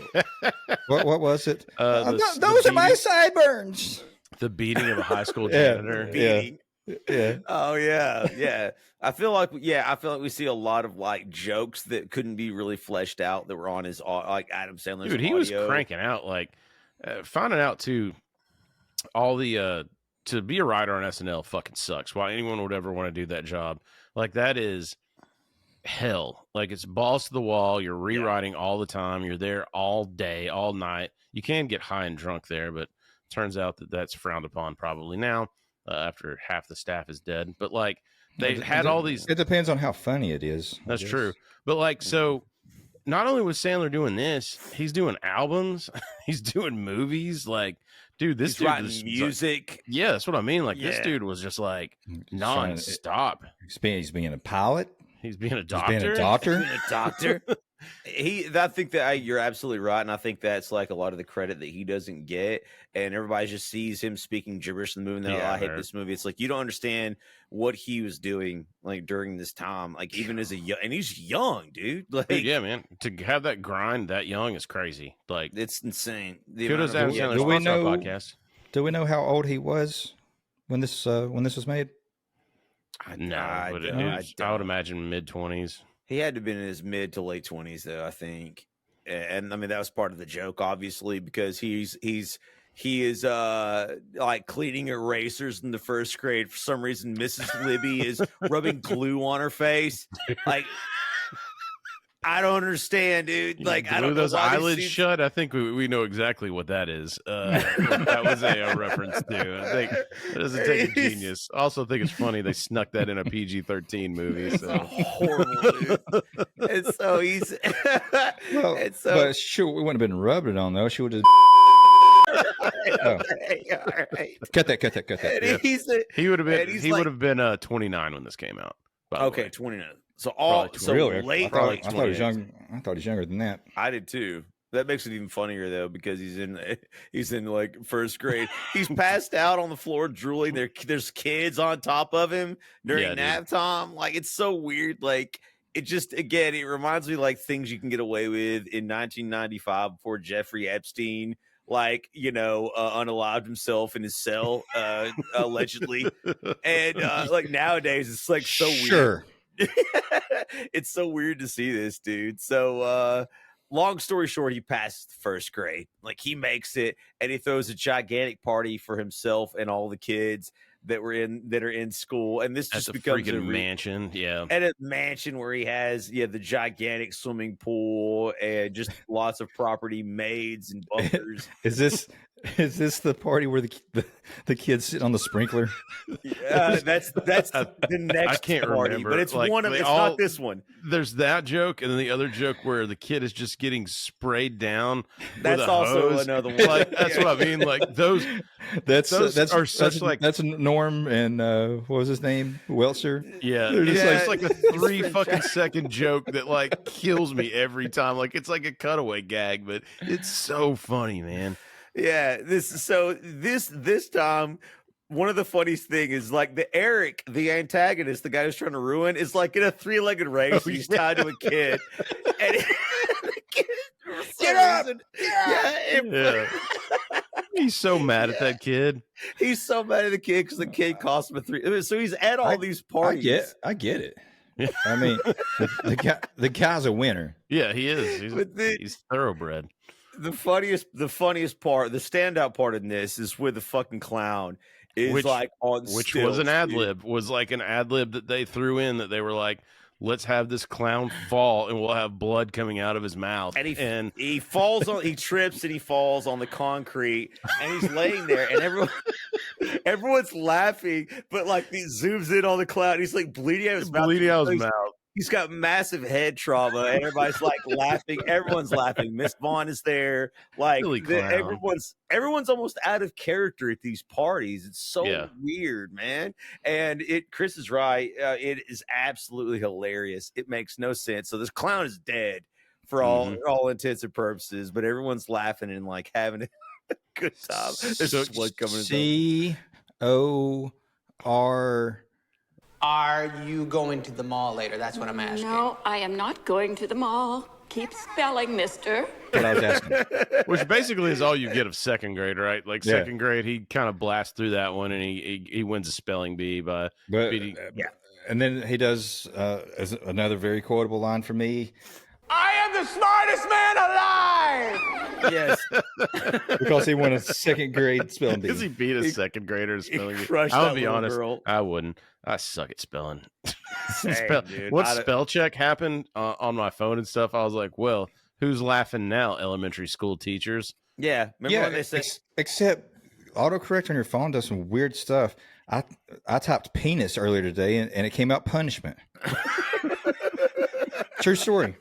What was it? Those are my sideburns. The beating of a high school janitor. Yeah. Oh yeah. I feel like we see a lot of like jokes that couldn't be really fleshed out that were on his like Adam Sandler's Dude, he audio. was cranking out like finding out too all the to be a writer on SNL fucking sucks. Why anyone would ever want to do that job? Like that is hell. Like it's balls to the wall. You're rewriting all the time. You're there all day, all night. You can get high and drunk there, but it turns out that that's frowned upon probably now after half the staff is dead. But like they had all these. It depends on how funny it is. That's true. But like, so not only was Sandler doing this, he's doing albums, he's doing movies. Like, dude, this dude writing music. Like, yeah, that's what I mean. Like, this dude was just like nonstop. He's being a pilot. He's being a doctor. He's being a doctor. Being a doctor. I think that you're absolutely right, and I think that's like a lot of the credit that he doesn't get, and everybody just sees him speaking gibberish in the movie. And they're like, I hate this movie. It's like you don't understand what he was doing like during this time, like even as and he's young, dude. Like, dude, yeah, man, to have that grind that young is crazy. Like, it's insane. Kudos Adam Sandler. Do we know? Podcast. Do we know how old he was when this was made? I would imagine mid-20s. He had to have been in his mid to late 20s, though, I think. And I mean, that was part of the joke, obviously, because he is like cleaning erasers in the first grade. For some reason, Mrs. Libby is rubbing glue on her face. Like, I don't understand, dude. Like, I don't know those eyelids shut. I think we know exactly what that is. That was a reference to. I think it doesn't take a genius. I also think it's funny they snuck that in a PG-13 movie. So horrible, dude. And so he's. But sure, we wouldn't have been rubbing it on though. She would have. All right. Cut that. Yeah. He would have been 29 when this came out. Okay, 29. So really? Late. I thought he was young. I thought he's younger than that. I did too. That makes it even funnier though, because he's in like first grade. He's passed out on the floor drooling. There's kids on top of him during nap time. Like, it's so weird. Like, it just, again, it reminds me like things you can get away with in 1995 before Jeffrey Epstein, like, unalived himself in his cell, allegedly. And like nowadays, it's like so weird. Sure. It's so weird to see this, dude. So long story short, he passed first grade. Like, he makes it, and he throws a gigantic party for himself and all the kids that are in school. And this just becomes a mansion. Yeah. At a mansion where he has the gigantic swimming pool and just lots of property, maids and bunkers. Is this the party where the kids sit on the sprinkler? Yeah, that's the next I can't party, remember. but it's like, one of it's not this one. There's that joke, and then the other joke where the kid is just getting sprayed down. That's with a also hose. another one. Like, that's what I mean. Like those are such like that's Norm and what was his name? Welser. Yeah, it's like a 3 fucking second joke that like kills me every time. Like, it's like a cutaway gag, but it's so funny, man. Yeah, this time, one of the funniest thing is like Eric, the antagonist, the guy who's trying to ruin, is like in a 3-legged race. He's tied to a kid, and the kid Get up! Yeah. He's so mad at that kid. He's so mad at the kid because the kid cost him a $3. So he's at all these parties. I get it. I mean, the guy's a winner. Yeah, he is. He's thoroughbred. The funniest part, the standout part in this is where the fucking clown is which was an ad lib, was like an ad lib that they threw in that they were like, let's have this clown fall and we'll have blood coming out of his mouth. And he falls on, he trips and he falls on the concrete and he's laying there and everyone's laughing, but like he zooms in on the clown. He's like bleeding out his mouth. He's got massive head trauma. And everybody's like laughing. Everyone's laughing. Miss Vaughn is there. Like everyone's almost out of character at these parties. It's so weird, man. And Chris is right. It is absolutely hilarious. It makes no sense. So this clown is dead for all intents and purposes, but everyone's laughing and like having a good time. There's just blood coming. COR. Are you going to the mall later? That's what I'm asking. No, I am not going to the mall. Keep spelling, mister. What I was asking. Which basically is all you get of second grade, right? Like second grade, he kind of blasts through that one and he wins a spelling bee by beating. And then he does as another very quotable line for me. I am the smartest man alive! Yes. Because he won a second grade spelling bee. Because he beat a second grader spelling bee. I'll be honest, I wouldn't. I suck at spelling. Spell check happened on my phone and stuff, I was like, well, who's laughing now, elementary school teachers? Yeah. Remember when they said... Except autocorrect on your phone does some weird stuff. I typed penis earlier today and it came out punishment. True story.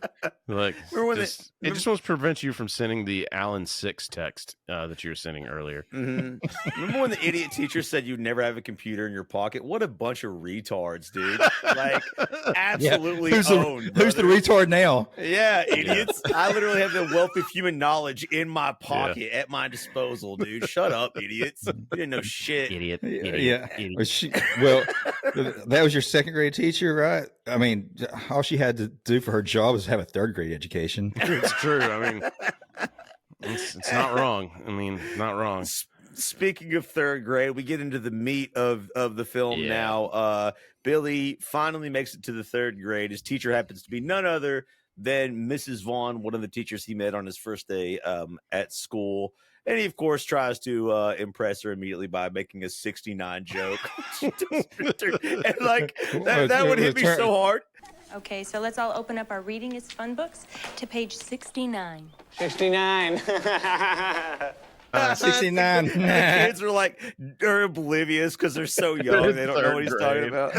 Like, it just wants to prevent you from sending the Alan 6 text that you were sending earlier. Mm-hmm. Remember when the idiot teacher said you'd never have a computer in your pocket? What a bunch of retards, dude. Like, absolutely Who's owned. Who's the retard now? Yeah, idiots. I literally have the wealth of human knowledge in my pocket at my disposal, dude. Shut up, idiots. You didn't know shit. Idiot. Well, that was your second grade teacher, right? I mean, all she had to do for her job is have a third grade education. It's true. I mean, it's not wrong. I mean, not wrong. Speaking of third grade, we get into the meat of the film now. Billy finally makes it to the third grade. His teacher happens to be none other than Mrs. Vaughn, one of the teachers he met on his first day at school. And he, of course, tries to impress her immediately by making a 69 joke. And like that would hit me so hard. Okay, so let's all open up our Reading is Fun books to page 69. 69. 69. The kids are oblivious because they're so young. They don't know what he's talking about.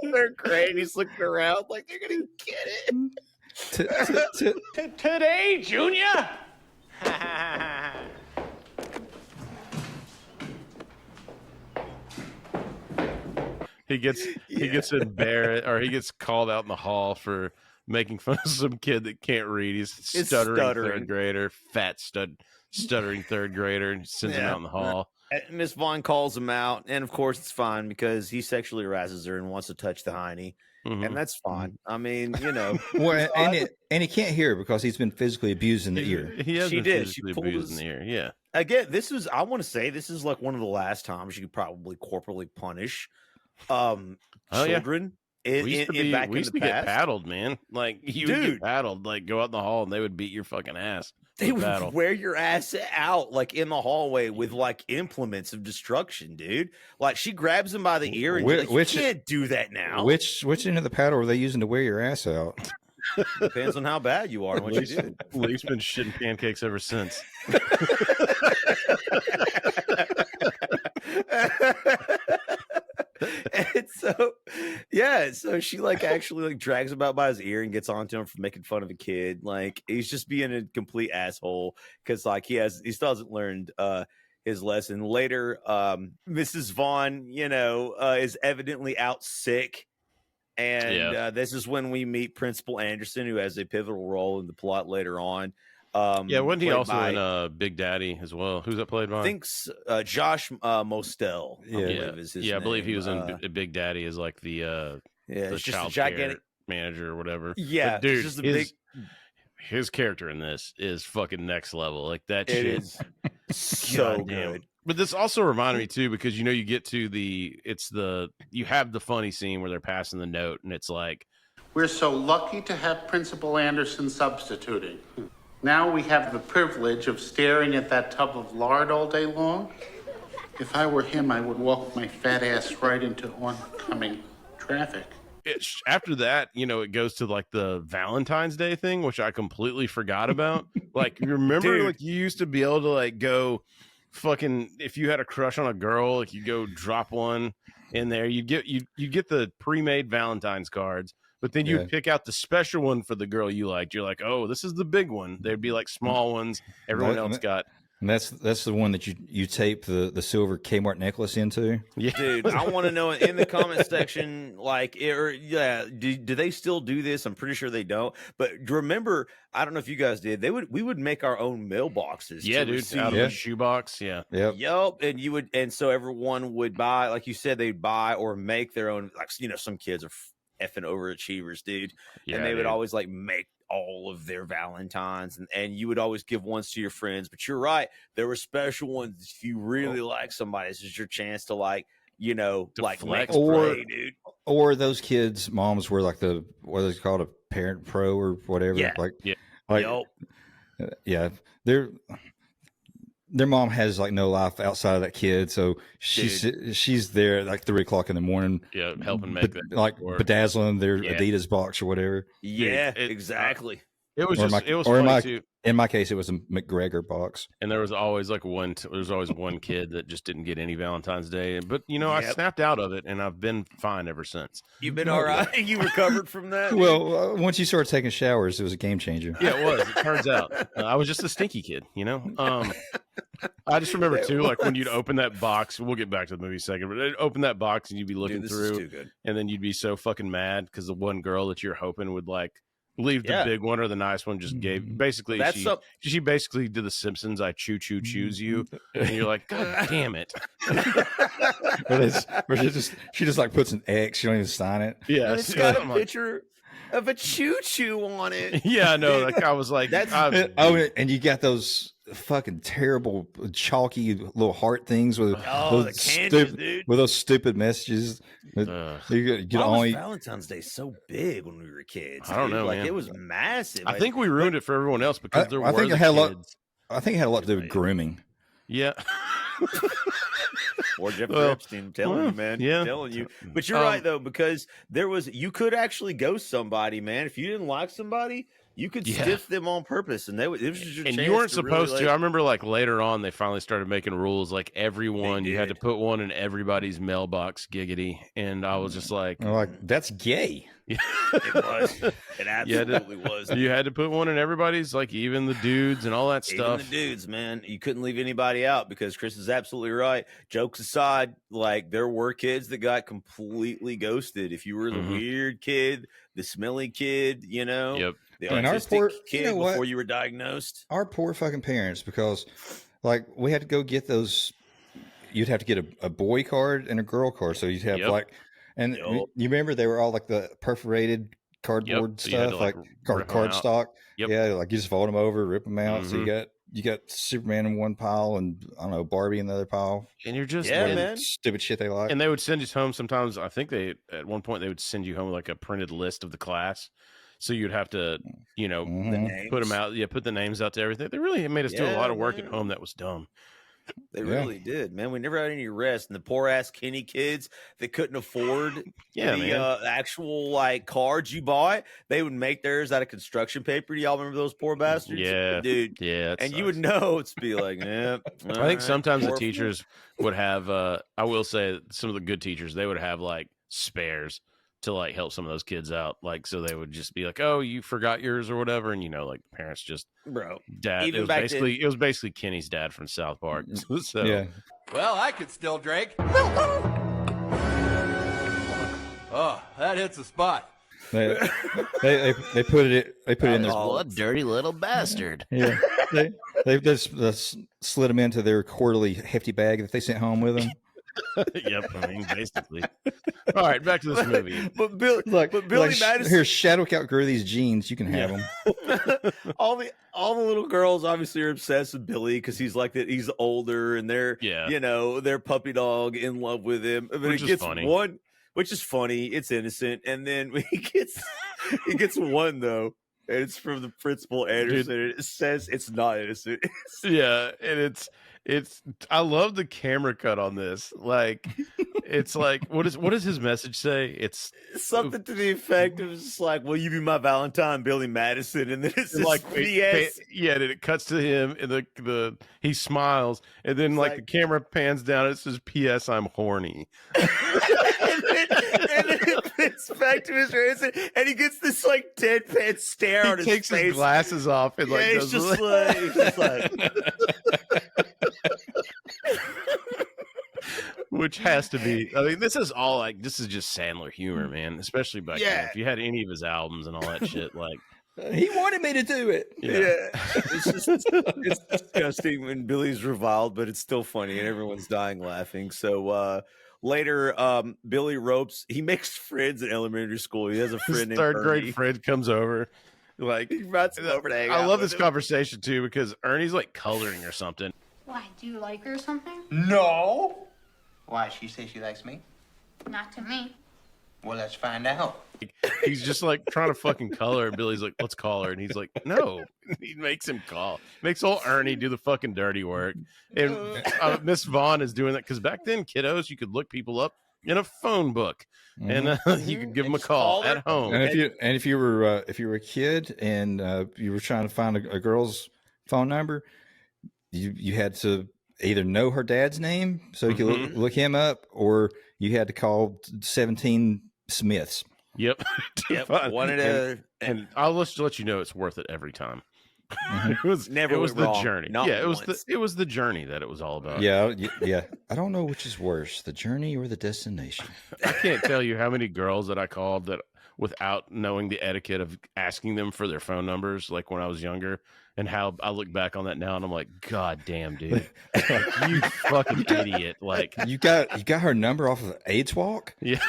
They're great. He's looking around like they're going to get it. Today, Junior. He gets embarrassed, or he gets called out in the hall for making fun of some kid that can't read. He's stuttering third grader, stuttering third grader, and sends him out in the hall. Miss Vaughn calls him out, and of course it's fine because he sexually harasses her and wants to touch the hiney, and that's fine. I mean, you know. Well, and he can't hear because he's been physically abused in the ear. He has been physically abused in the ear. Yeah. Again, I want to say this is like one of the last times you could probably corporally punish children. We used to get paddled, man. Like you would get paddled, like go out in the hall and they would beat your fucking ass. They would wear your ass out like in the hallway with like implements of destruction, dude. Like she grabs him by the ear and you can't do that now. Which end of the paddle were they using to wear your ass out? Depends on how bad you are and what you do. Lee's been shitting pancakes ever since. And so she like actually like drags him out by his ear and gets onto him for making fun of a kid. Like he's just being a complete asshole because like he still hasn't learned his lesson. Later, Mrs. Vaughn, is evidently out sick. And this is when we meet Principal Anderson, who has a pivotal role in the plot later on. Wasn't he also in Big Daddy as well? Who's that played by? I think Josh Mostel. I believe he was in Big Daddy as like the child care manager or whatever. Yeah, but dude, his character in this is fucking next level. Like that It shit is so goddamn. good. But this also reminded me too, because you get to you have the funny scene where they're passing the note, and it's like, we're so lucky to have Principal Anderson substituting. Now we have the privilege of staring at that tub of lard all day long. If I were him, I would walk my fat ass right into oncoming traffic. After that, it goes to like the Valentine's Day thing, which I completely forgot about. Like, you remember, Dude. like you used to be able to like go fucking, if you had a crush on a girl, like you go drop one in there. You get the pre-made Valentine's cards, but then you'd pick out the special one for the girl you liked. You're like, oh, this is the big one. There'd be like small ones. Everyone else got. And that's the one that you tape the silver Kmart necklace into. Yeah, dude, I want to know in the comment section, like, do they still do this? I'm pretty sure they don't. But remember, I don't know if you guys did. We would make our own mailboxes. Yeah, dude, out of a shoebox. Yeah, yep. And so everyone would buy, like you said, they'd buy or make their own. Like, some kids are effing overachievers, dude, and they would always like make all of their Valentines, and you would always give ones to your friends. But you're right, there were special ones if you really like somebody. This is your chance to like flex, dude. Or those kids' moms were like what is it called, a parent pro or whatever. Their mom has like no life outside of that kid, so she's there at like 3:00 in the morning, helping make that like work. bedazzling their Adidas box or whatever. Yeah, exactly. It was funny too. In my case, it was a McGregor box, and there was always one kid that just didn't get any Valentine's Day. But I snapped out of it, and I've been fine ever since. You've been all right. You recovered from that. Well, once you started taking showers, it was a game changer. Yeah, it was. It turns out I was just a stinky kid, I just remember too, like when you'd open that box. We'll get back to the movie second, but they'd open that box and you'd be looking through, and then you'd be so fucking mad because the one girl that you're hoping would like leave the big one or the nice one just gave. Basically, she basically did the Simpsons. I choose you, and you're like, God damn it. Or she just like puts an X. She don't even sign it. Yeah, it's got a picture of a choo-choo on it. Yeah, no, like I was like, and you got those fucking terrible chalky little heart things with the candies, dude. With those stupid messages. You was Valentine's Day so big when we were kids? I don't know, like man. It was massive. I think we ruined it for everyone else because I think it had a lot to do with grooming. Yeah. Or Jeffrey Epstein, telling you, man. Yeah. Telling you. But you're right, though, because you could actually ghost somebody, man. If you didn't like somebody, you could stiff them on purpose, and it was your chance. You weren't supposed really, to. I remember, like, later on, they finally started making rules. Like, everyone, you had to put one in everybody's mailbox, giggity. And I was just like, that's gay. It was. It absolutely was. You had to put one in everybody's, like, even the dudes and all that stuff. Even the dudes, man. You couldn't leave anybody out because Chris is absolutely right. Jokes aside, like, there were kids that got completely ghosted. If you were the weird kid, the smelly kid, the autistic kid before you were diagnosed. Our poor fucking parents, because like we had to go get those. You'd have to get a boy card and a girl card, so you'd have and you remember they were all like the perforated cardboard stuff, like card stock. Yeah, like you just fold them over, rip them out. So you got Superman in one pile and I don't know, Barbie in the other pile. And you're just man. Stupid shit they like. And they would send us home sometimes. I think at one point they would send you home like a printed list of the class. So you'd have to, put them out. Yeah, put the names out to everything. They really made us do a lot of work at home that was dumb. They really did, man. We never had any rest. And the poor ass Kenny kids that couldn't afford the actual like cards you bought, they would make theirs out of construction paper. Do y'all remember those poor bastards? Yeah, dude. Yeah, and you would know it's be like, I think sometimes the teachers would have. I will say some of the good teachers, they would have like spares to like help some of those kids out, like so they would just be like, "Oh, you forgot yours" or whatever, and like parents just dad. It was basically Kenny's dad from South Park. So yeah. Well, I could still drink. Oh, that hits a spot. They put it in this dirty little bastard. Yeah, they just slid them into their quarterly hefty bag that they sent home with them. Yep, I mean, basically. All right, back to this movie. But Billy Madison. Here's Shadwick outgrew these jeans. You can have them. all the little girls obviously are obsessed with Billy because he's like that. He's older, and they're their puppy dog in love with him. But Which it is gets funny. one, which is funny. It's innocent, and then he gets one though. And it's from the principal Anderson. And it says it's not innocent. Yeah, and it's I love the camera cut on this. Like it's like what does his message say? It's something to the effect of just like, "Will you be my Valentine, Billy Madison?" And then it's like PS. Yeah, and it cuts to him and the he smiles, and then like the camera pans down and it says PS I'm horny. and then it fits back to his face, and he gets this like deadpan stare on his face. He takes his glasses off and like he's just like which has to be. I mean, this is just Sandler humor, man. Especially back then. If you had any of his albums and all that shit, like he wanted me to do it. Yeah. It's disgusting when Billy's reviled, but it's still funny and everyone's dying laughing. So later, Billy he makes friends in elementary school. He has a friend named third grade Ernie. friend comes over. Like he invites him over to hang I out love with this him. conversation too because Ernie's like coloring or something. Why, do you like her or something? No. Why, she says she likes me? Not to me. Well, let's find out. He's just like trying to fucking color, and Billy's like, "Let's call her," and he's like, "No." He makes him call. Makes old Ernie do the fucking dirty work, and Miss Vaughn is doing that because back then, kiddos, you could look people up in a phone book, and you could give them a call at home. And if you were a kid and you were trying to find a girl's phone number, you had to either know her dad's name so you could look him up, or you had to call 17 Smiths. Yep. One at a, and I'll let you know it's worth it every time. Mm-hmm. It was the wrong. journey. Not yeah, once. it was the journey that it was all about. Yeah. I don't know which is worse, the journey or the destination. I can't tell you how many girls that I called that without knowing the etiquette of asking them for their phone numbers, like when I was younger, and how I look back on that now and I'm like, God damn, dude, like, you fucking idiot! Like you got her number off of AIDS Walk. Yeah.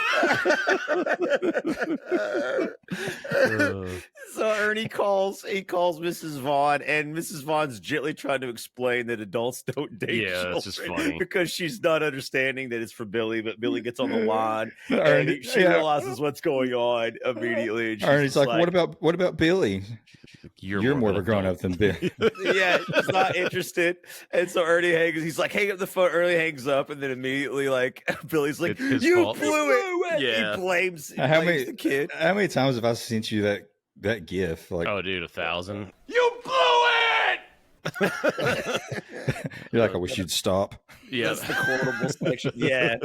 So Ernie calls Mrs. Vaughn, and Mrs. Vaughn's gently trying to explain that adults don't date children. That's just funny because she's not understanding that it's for Billy, but Billy gets on the line Ernie, and she realizes what's going on immediately. And Ernie's like, what about Billy? You're more of a grown up than Billy. Yeah, he's not interested. And so Ernie he's like, hang up the phone. Ernie hangs up, and then immediately like Billy's like, you blew it. Yeah. He blames the kid. How many times have I sent you that gif? Like, oh, dude, 1,000. You blew it! You're like, I wish you'd stop. Yeah, that's the quotable section. Yeah.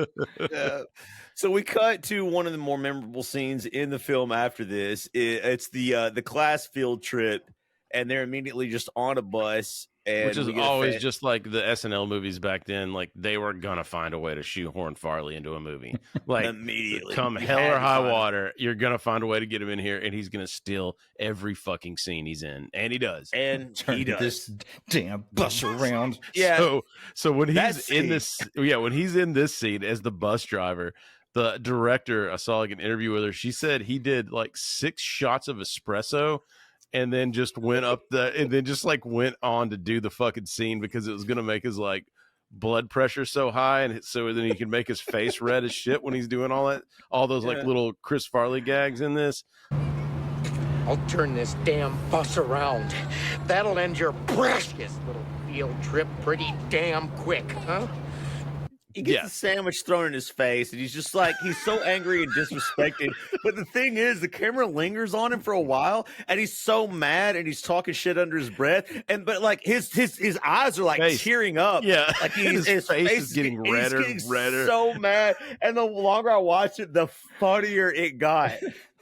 So we cut to one of the more memorable scenes in the film after this. It's the class field trip, and they're immediately just on a bus. And which is always just like the SNL movies back then. Like they were gonna find a way to shoehorn Farley into a movie. Like immediately, come hell or high water, you're gonna find a way to get him in here, and he's gonna steal every fucking scene he's in, and he does. And he does this damn bus around. Yeah. So when he's in this, when he's in this scene as the bus driver, the director, I saw like an interview with her. She said he did like 6 shots of espresso. And then just went on to do the fucking scene because it was gonna make his like blood pressure so high, and so then he can make his face red as shit when he's doing all those like little Chris Farley gags in this. I'll turn this damn bus around. That'll end your precious little field trip pretty damn quick, huh? He gets the sandwich thrown in his face, and he's just like, he's so angry and disrespected. But the thing is, the camera lingers on him for a while, and he's so mad, and he's talking shit under his breath. But like his eyes are like tearing up. Yeah, like his face is getting redder, redder. So mad, and the longer I watch it, the funnier it got.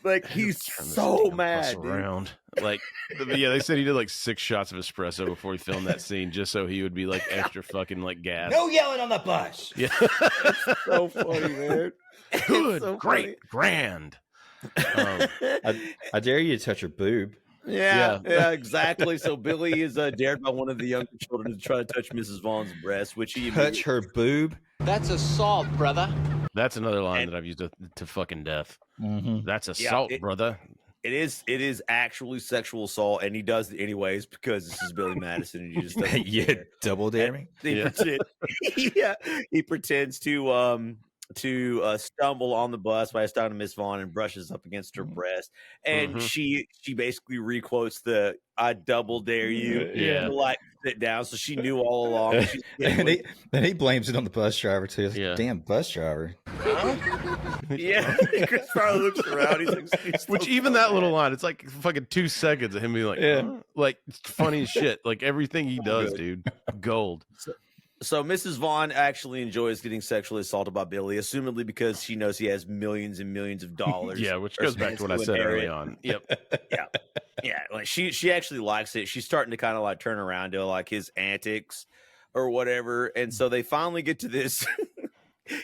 Like he's so mad. Around. Like, they said he did like 6 shots of espresso before he filmed that scene, just so he would be like extra fucking like gas. No yelling on the bus. Yeah, it's so funny, man. Good, so great, funny. grand. I dare you to touch her boob. Yeah, exactly. So Billy is dared by one of the younger children to try to touch Mrs. Vaughn's breast, which he touch her boob. That's assault, brother. That's another line that I've used to fucking death. That's assault, brother. It is actually sexual assault, and he does it anyways because this is Billy Madison, and you just doesn't double dare me. He pretends to stumble on the bus by down to Miss Vaughn and brushes up against her breast, and she basically requotes the "I double dare you," to like sit down. So she knew all along. And he blames it on the bus driver too. Like, damn bus driver. Yeah, Chris Farley looks around. He's like, which even that little line, it's like fucking 2 seconds of him being like, huh? Like it's funny as shit. Like everything he does, dude, gold. So Mrs. Vaughn actually enjoys getting sexually assaulted by Billy, assumedly because she knows he has millions and millions of dollars. Yeah, which goes back to what I said early on. Yep. Yeah. Like she actually likes it. She's starting to kind of like turn around to like his antics or whatever. And so they finally get to this.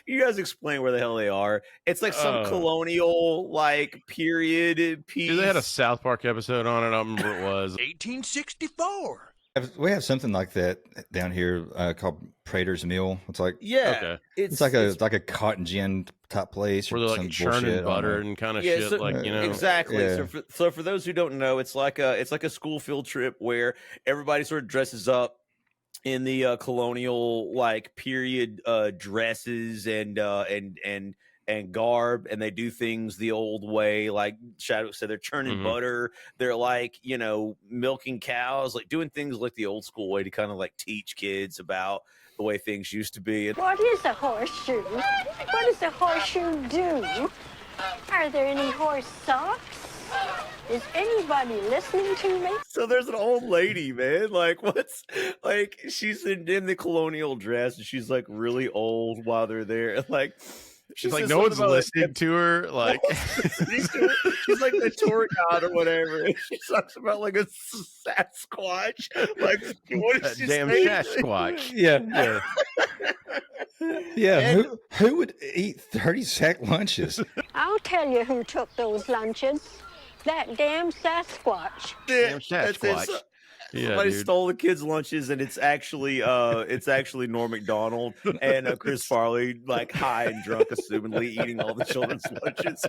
You guys explain where the hell they are. It's like some colonial like period piece. Dude, they had a South Park episode on it. I don't remember what it was. 1864. We have something like that down here called Prater's Mill. It's like it's like a cotton gin type place where they're like churning butter and kind of shit. So, like exactly. Yeah. So for those who don't know, it's like a school field trip where everybody sort of dresses up in the colonial like period dresses and garb, and they do things the old way. Like Chadwick said, they're churning butter, they're like, milking cows, like doing things like the old school way to kind of like teach kids about the way things used to be. What is a horseshoe? What does a horseshoe do? Are there any horse socks? Is anybody listening to me? So there's an old lady, man. Like, she's in the colonial dress, and she's like really old while they're there. Like, she's like, no one's listening to her. Like, she's like the tour guide or whatever. And she talks about like a Sasquatch. Like, what is she damn saying? Sasquatch. Yeah. Who would eat 30 sack lunches? I'll tell you who took those lunches. That damn Sasquatch. Damn Sasquatch. Somebody stole the kids' lunches, and it's actually Norm Macdonald and Chris Farley, like high and drunk, assumedly eating all the children's lunches.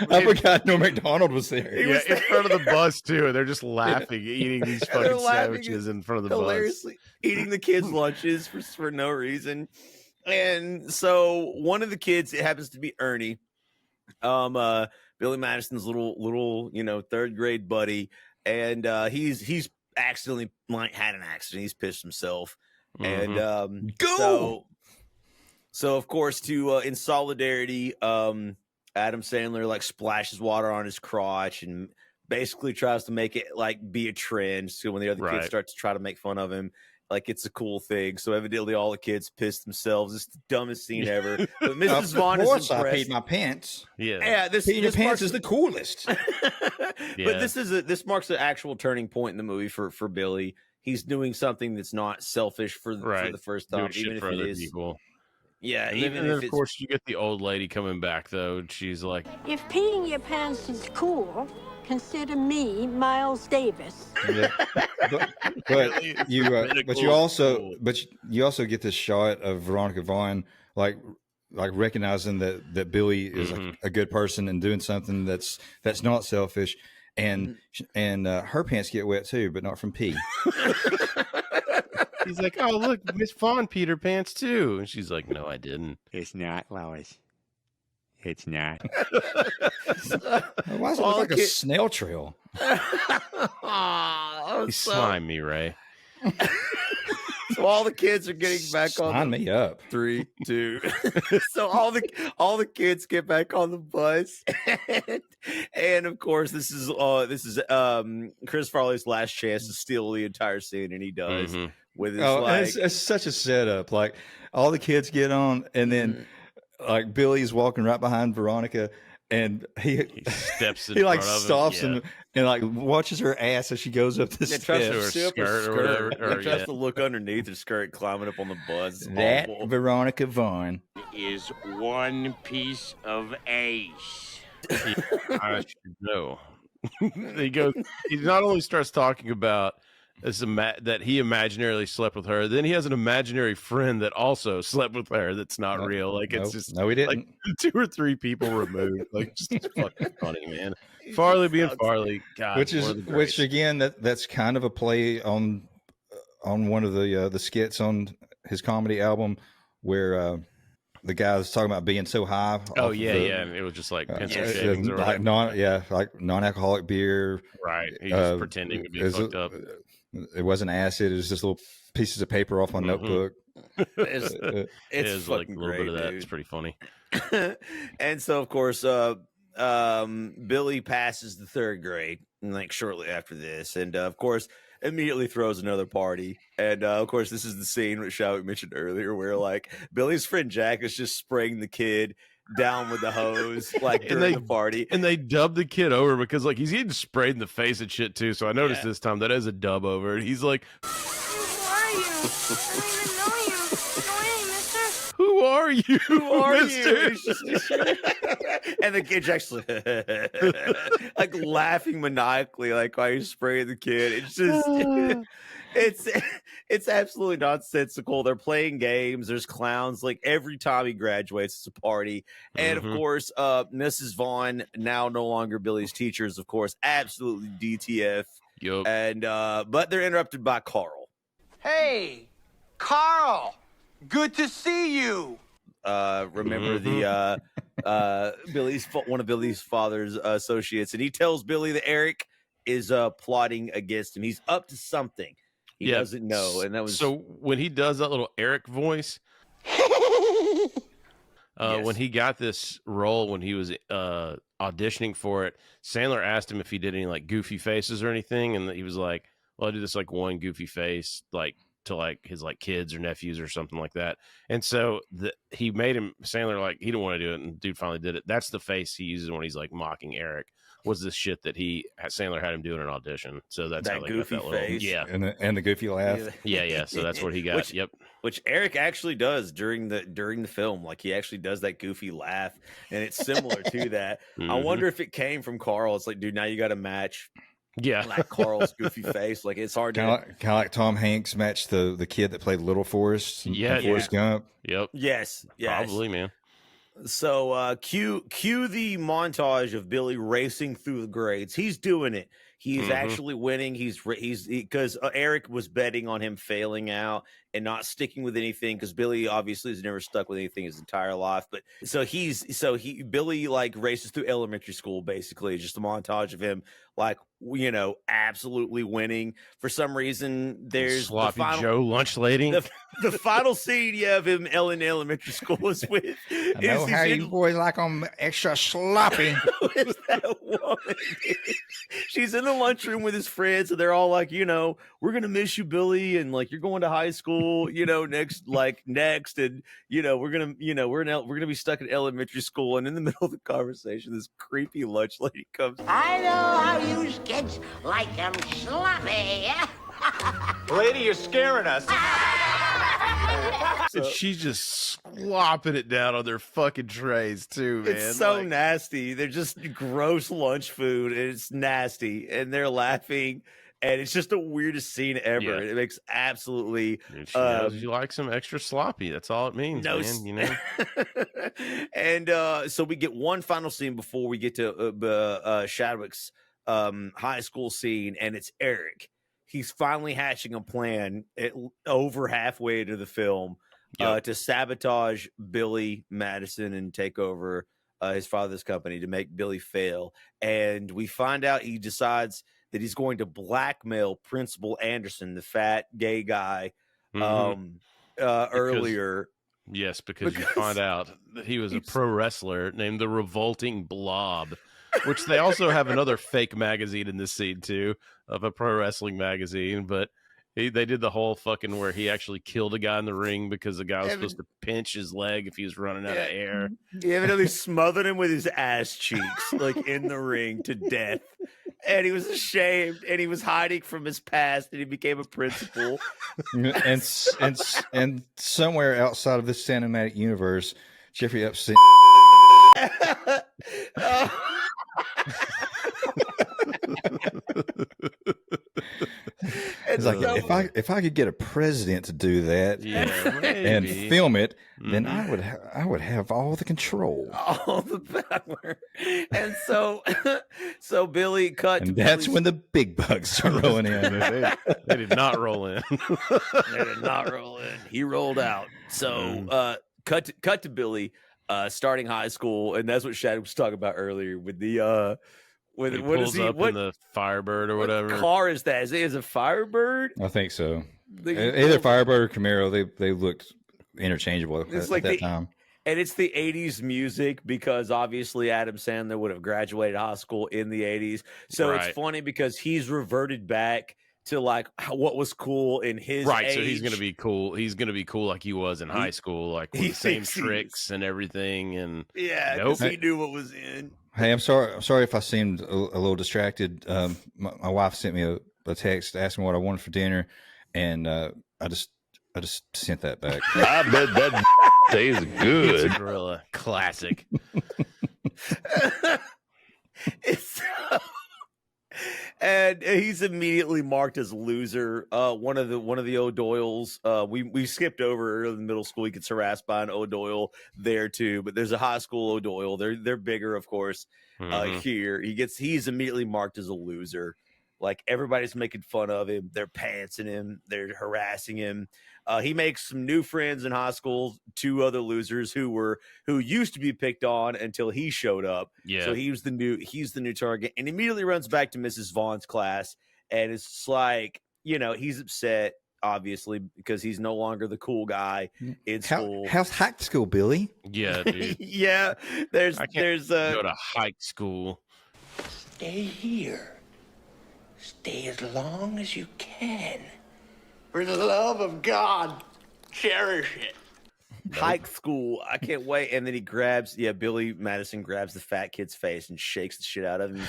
I forgot Norm Macdonald was there. In front of the bus too, and they're just laughing, eating these fucking sandwiches in front of the hilariously bus, eating the kids' lunches for no reason. And so one of the kids, it happens to be Ernie, Billy Madison's little third grade buddy. And he's accidentally had an accident. He's pissed himself, and so of course in solidarity, Adam Sandler like splashes water on his crotch and basically tries to make it like be a trend. So when the other kids start to try to make fun of him, like it's a cool thing. So evidently all the kids pissed themselves. It's the dumbest scene ever. But Mrs. Vaughn is impressed. I peed my pants. Yeah. Peeing your pants is the coolest. But this marks an actual turning point in the movie for Billy. He's doing something that's not selfish for the first time, even if it is. People. Yeah, and then of course you get the old lady coming back though. She's like, if peeing your pants is cool, consider me Miles Davis. Yeah. But you also get this shot of Veronica Vaughn like recognizing that Billy is a good person and doing something that's not selfish, and her pants get wet too, but not from pee. He's like, oh look, Miss Vaughn peed her pants too, and she's like, no, I didn't. It's not, Lois. It's not. Why does it look like a snail trail? You slime me, Ray. So all the kids are getting back Sign me up. 3, 2. So all the kids get back on the bus, and of course this is Chris Farley's last chance to steal the entire scene, and he does with his it's such a setup. Like all the kids get on, and then like Billy's walking right behind Veronica. And he steps in he like front of stops him, and like watches her ass as she goes up the steps. Tries to skirt or whatever. Or tries to look underneath her skirt, climbing up on the bus. That Veronica Vaughn is one piece of ace. I should know. he not only starts talking about that he imaginarily slept with her, then he has an imaginary friend that also slept with her that's not real. Like it's just no, he didn't. Like 2 or 3 people removed. Like just fucking funny, man. Farley being Farley, God, which again that's kind of a play on one of the skits on his comedy album where the guy was talking about being so high. Oh yeah, and it was just like pencil shavings, or like non-alcoholic beer. Right, he's just pretending to be fucked up. It wasn't acid; it was just little pieces of paper off on notebook. It's like a little great, bit of that. dude. It's pretty funny. And so, of course, Billy passes the 3rd grade, and like shortly after this, and of course, immediately throws another party. And of course, this is the scene which Shawik mentioned earlier, where like Billy's friend Jack is just spraying the kid down with the hose like during the party, and they dub the kid over because like he's getting sprayed in the face and shit too. So I noticed this time that is a dub over, and he's like, Who are you? I don't even know you. Hey, mister. Who are you? Who are mister? you? And the kid's actually like laughing maniacally, like while he's spraying the kid. It's just it's absolutely nonsensical. They're playing games. There's clowns. Like every time he graduates, it's a party. And of course, Mrs. Vaughn, now no longer Billy's teacher, is of course absolutely DTF. Yup. And but they're interrupted by Carl. Hey, Carl, good to see you. Remember the one of Billy's father's associates, and he tells Billy that Eric is plotting against him. He's up to something. He doesn't know, and that was so when he does that little Eric voice. When he got this role, when he was auditioning for it, Sandler asked him if he did any like goofy faces or anything, and he was like, "Well, I do this like one goofy face, like to like his like kids or nephews or something like that." And so he made him Sandler like he didn't want to do it, and dude finally did it. That's the face he uses when he's like mocking Eric. Was this shit that Sandler had him do in an audition? So that's that how they goofy got that face, and the goofy laugh. Yeah. So that's what he got. Which Eric actually does during the film. Like he actually does that goofy laugh, and it's similar to that. I wonder if it came from Carl. It's like, dude, now you got to match. Like Carl's goofy face. Like it's hard kind of like Tom Hanks matched the kid that played Little Forrest. In Forrest Gump. Yep. Yes. Probably, man. So cue the montage of Billy racing through the grades. He's doing it. He's actually winning. He's because Eric was betting on him failing out and not sticking with anything, because Billy obviously has never stuck with anything his entire life. But Billy like races through elementary school, basically just a montage of him like, you know, absolutely winning. For some reason, there's Sloppy Joe lunch lady. The final scene of him in elementary school is with. I know how you boys like them extra sloppy. Is that woman? She's in the lunchroom with his friends, and they're all like, you know, we're gonna miss you, Billy, and like you're going to high school, you know, next, and you know, we're gonna be stuck in elementary school. And in the middle of the conversation, this creepy lunch lady comes. I know how you kids like them sloppy. Lady, you're scaring us. And she's just slopping it down on their fucking trays too, man. It's so nasty. They're just gross lunch food, and it's nasty, and they're laughing, and it's just the weirdest scene ever. Yeah. It makes absolutely. She knows you like some extra sloppy. That's all it means, man. You know. And so we get one final scene before we get to Shadwick's high school scene, and it's Eric. He's finally hatching a plan over halfway into the film to sabotage Billy Madison and take over his father's company to make Billy fail. And we find out he decides that he's going to blackmail Principal Anderson, the fat gay guy, earlier. Yes, because you find out that he was a pro wrestler named the Revolting Blob, which they also have another fake magazine in this scene too, of a pro wrestling magazine. But they did the whole fucking where he actually killed a guy in the ring because the guy was supposed to pinch his leg if he was running out of air. He evidently smothered him with his ass cheeks, like in the ring, to death. And he was ashamed, and he was hiding from his past, and he became a principal. and somewhere outside of this cinematic universe, Jeffrey Epstein. It's like if I could get a president to do that and film it, then I would have all the control, all the power. And so Billy cut. And that's when the big bugs start rolling in. They did not roll in. They did not roll in. He rolled out. So cut to Billy starting high school, and that's what Shad was talking about earlier with the He pulls up in the Firebird or whatever. What car is that? Is it a Firebird? I think so. Either Firebird or Camaro. They looked interchangeable at that time. And it's the 80s music because obviously Adam Sandler would have graduated high school in the 80s. So it's funny because he's reverted back to like what was cool in his age. So he's gonna be cool. He's gonna be cool like he was in high school, like with the same tricks and everything. And because he knew what was in. Hey, I'm sorry if I seemed a little distracted. My wife sent me a text asking what I wanted for dinner, and I just sent that back. I bet that tastes good. It's a gorilla classic. And he's immediately marked as loser. One of the O'Doyles. We skipped over early in middle school. He gets harassed by an O'Doyle there too. But there's a high school O'Doyle. They're bigger, of course. Here he's immediately marked as a loser. Like everybody's making fun of him. They're pantsing him. They're harassing him. He makes some new friends in high school. 2 other losers who used to be picked on until he showed up. Yeah. So he's the new target, and immediately runs back to Mrs. Vaughn's class, and it's like, he's upset obviously because he's no longer the cool guy in school. How's high school, Billy? Yeah, dude. Yeah. There's go to high school. Stay here. Stay as long as you can. For the love of God, cherish it. Hike school. I can't wait. And then he Billy Madison grabs the fat kid's face and shakes the shit out of him.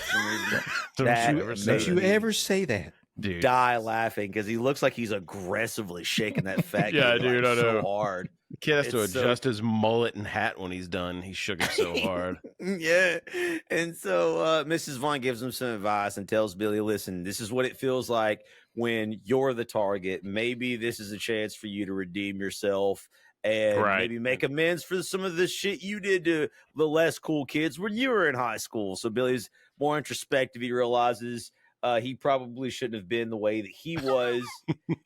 Don't you ever say that. Dude. Die laughing because he looks like he's aggressively shaking that fat kid I know. so hard. The kid has to adjust his mullet and hat when he's done. He shook it so hard. Yeah. And so Mrs. Vaughn gives him some advice and tells Billy, listen, this is what it feels like when you're the target. Maybe this is a chance for you to redeem yourself and maybe make amends for some of the shit you did to the less cool kids when you were in high school. So Billy's more introspective. He realizes he probably shouldn't have been the way that he was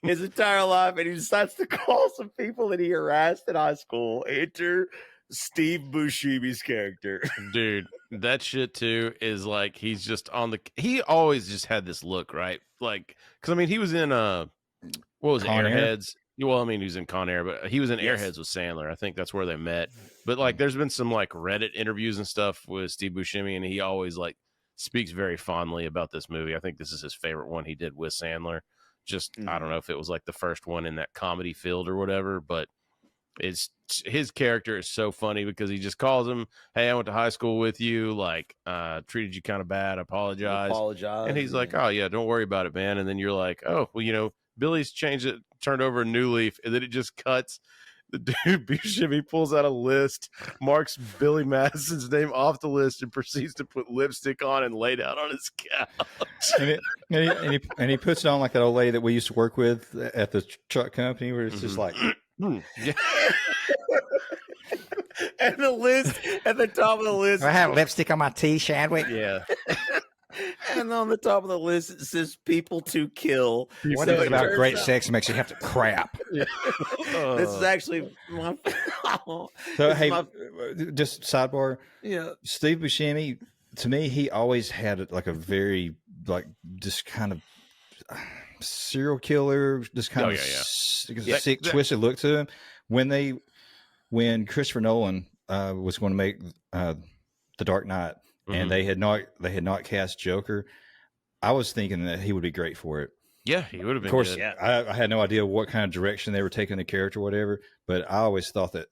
his entire life, and he decides to call some people that he harassed in high school. Enter Steve Buscemi's character. Dude, that shit too is like he's just he always just had this look, right? Like, because I mean, he was in what was it, Airheads? Well, I mean, he was in Con Air, but he was in Airheads with Sandler. I think that's where they met. But like, there's been some like Reddit interviews and stuff with Steve Buscemi, and he always like speaks very fondly about this movie. I think this is his favorite one he did with Sandler. Just I don't know if it was like the first one in that comedy field or whatever, but his character is so funny because he just calls him, hey, I went to high school with you, like treated you kind of bad, apologize. And he's like, oh yeah, don't worry about it, man. And then you're like, oh well, Billy's turned over a new leaf, and then it just cuts. The dude Buscemi pulls out a list, marks Billy Madison's name off the list, and proceeds to put lipstick on and lay down on his couch. and he puts it on like that old lady that we used to work with at the truck company, where it's just like, yeah. And the list at the top of the list. I have lipstick on my tea, Shadwick. Yeah. And on the top of the list, it says people to kill. What is it about great sex makes you have to crap? Yeah. This is actually my. So, hey, just sidebar. Yeah. Steve Buscemi, to me, he always had like a very, like, just kind of serial killer, just kind of sick, twisted look to him. When Christopher Nolan was going to make The Dark Knight, and they had not cast Joker, I was thinking that he would be great for it. Yeah, he would have been. Of course, good. I had no idea what kind of direction they were taking the character, or whatever. But I always thought that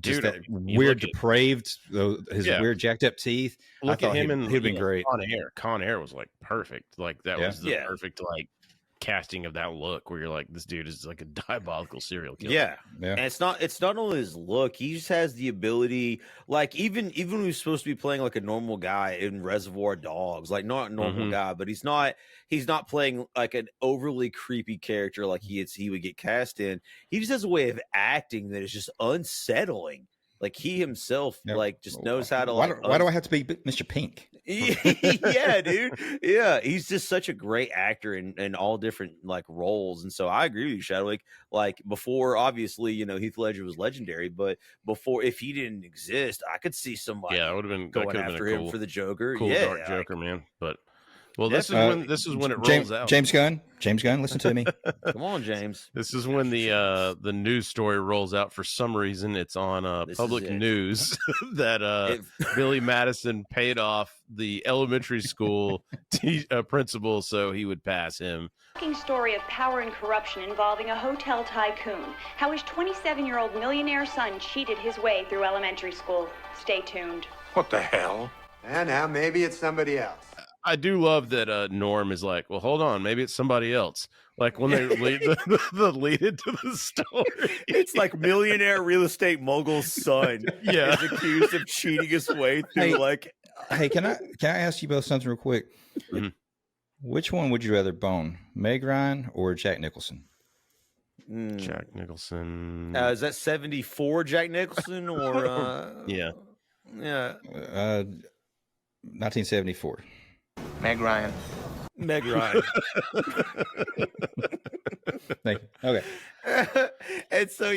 just that weird, depraved, his weird jacked up teeth. Look at him, and he'd been great. Con Air was like perfect. Like that was the perfect like casting of that look where you're like, this dude is like a diabolical serial killer. Yeah. And it's not only his look, he just has the ability, like even when he's supposed to be playing like a normal guy in Reservoir Dogs, like not a normal guy, but he's not playing like an overly creepy character like he would get cast in. He just has a way of acting that is just unsettling. Like he himself, like just knows how to. Why do I have to be Mr. Pink? Yeah, dude. Yeah, he's just such a great actor in all different like roles, and so I agree with you, Shadwick. Like before, obviously, Heath Ledger was legendary, but before, if he didn't exist, I could see somebody. Yeah, it would have been going after him for the Joker. Cool, dark Joker, man. But this is when it rolls out. James Gunn, listen to me. Come on, James. This is when the news story rolls out. For some reason, it's on public news that Billy Madison paid off the elementary school principal so he would pass him. Shocking story of power and corruption involving a hotel tycoon. How his 27-year-old millionaire son cheated his way through elementary school. Stay tuned. What the hell? And now maybe it's somebody else. I do love that Norm is like, well, hold on, maybe it's somebody else. Like when they lead the lead into the story, it's like millionaire real estate mogul's son. Yeah, is accused of cheating his way through. Hey, can I ask you both something real quick? Mm-hmm. Which one would you rather bone, Meg Ryan or Jack Nicholson? Jack Nicholson. Is that 74 Jack Nicholson or? Yeah. 1974. Meg Ryan. Meg Ryan. Thank you. Okay. And so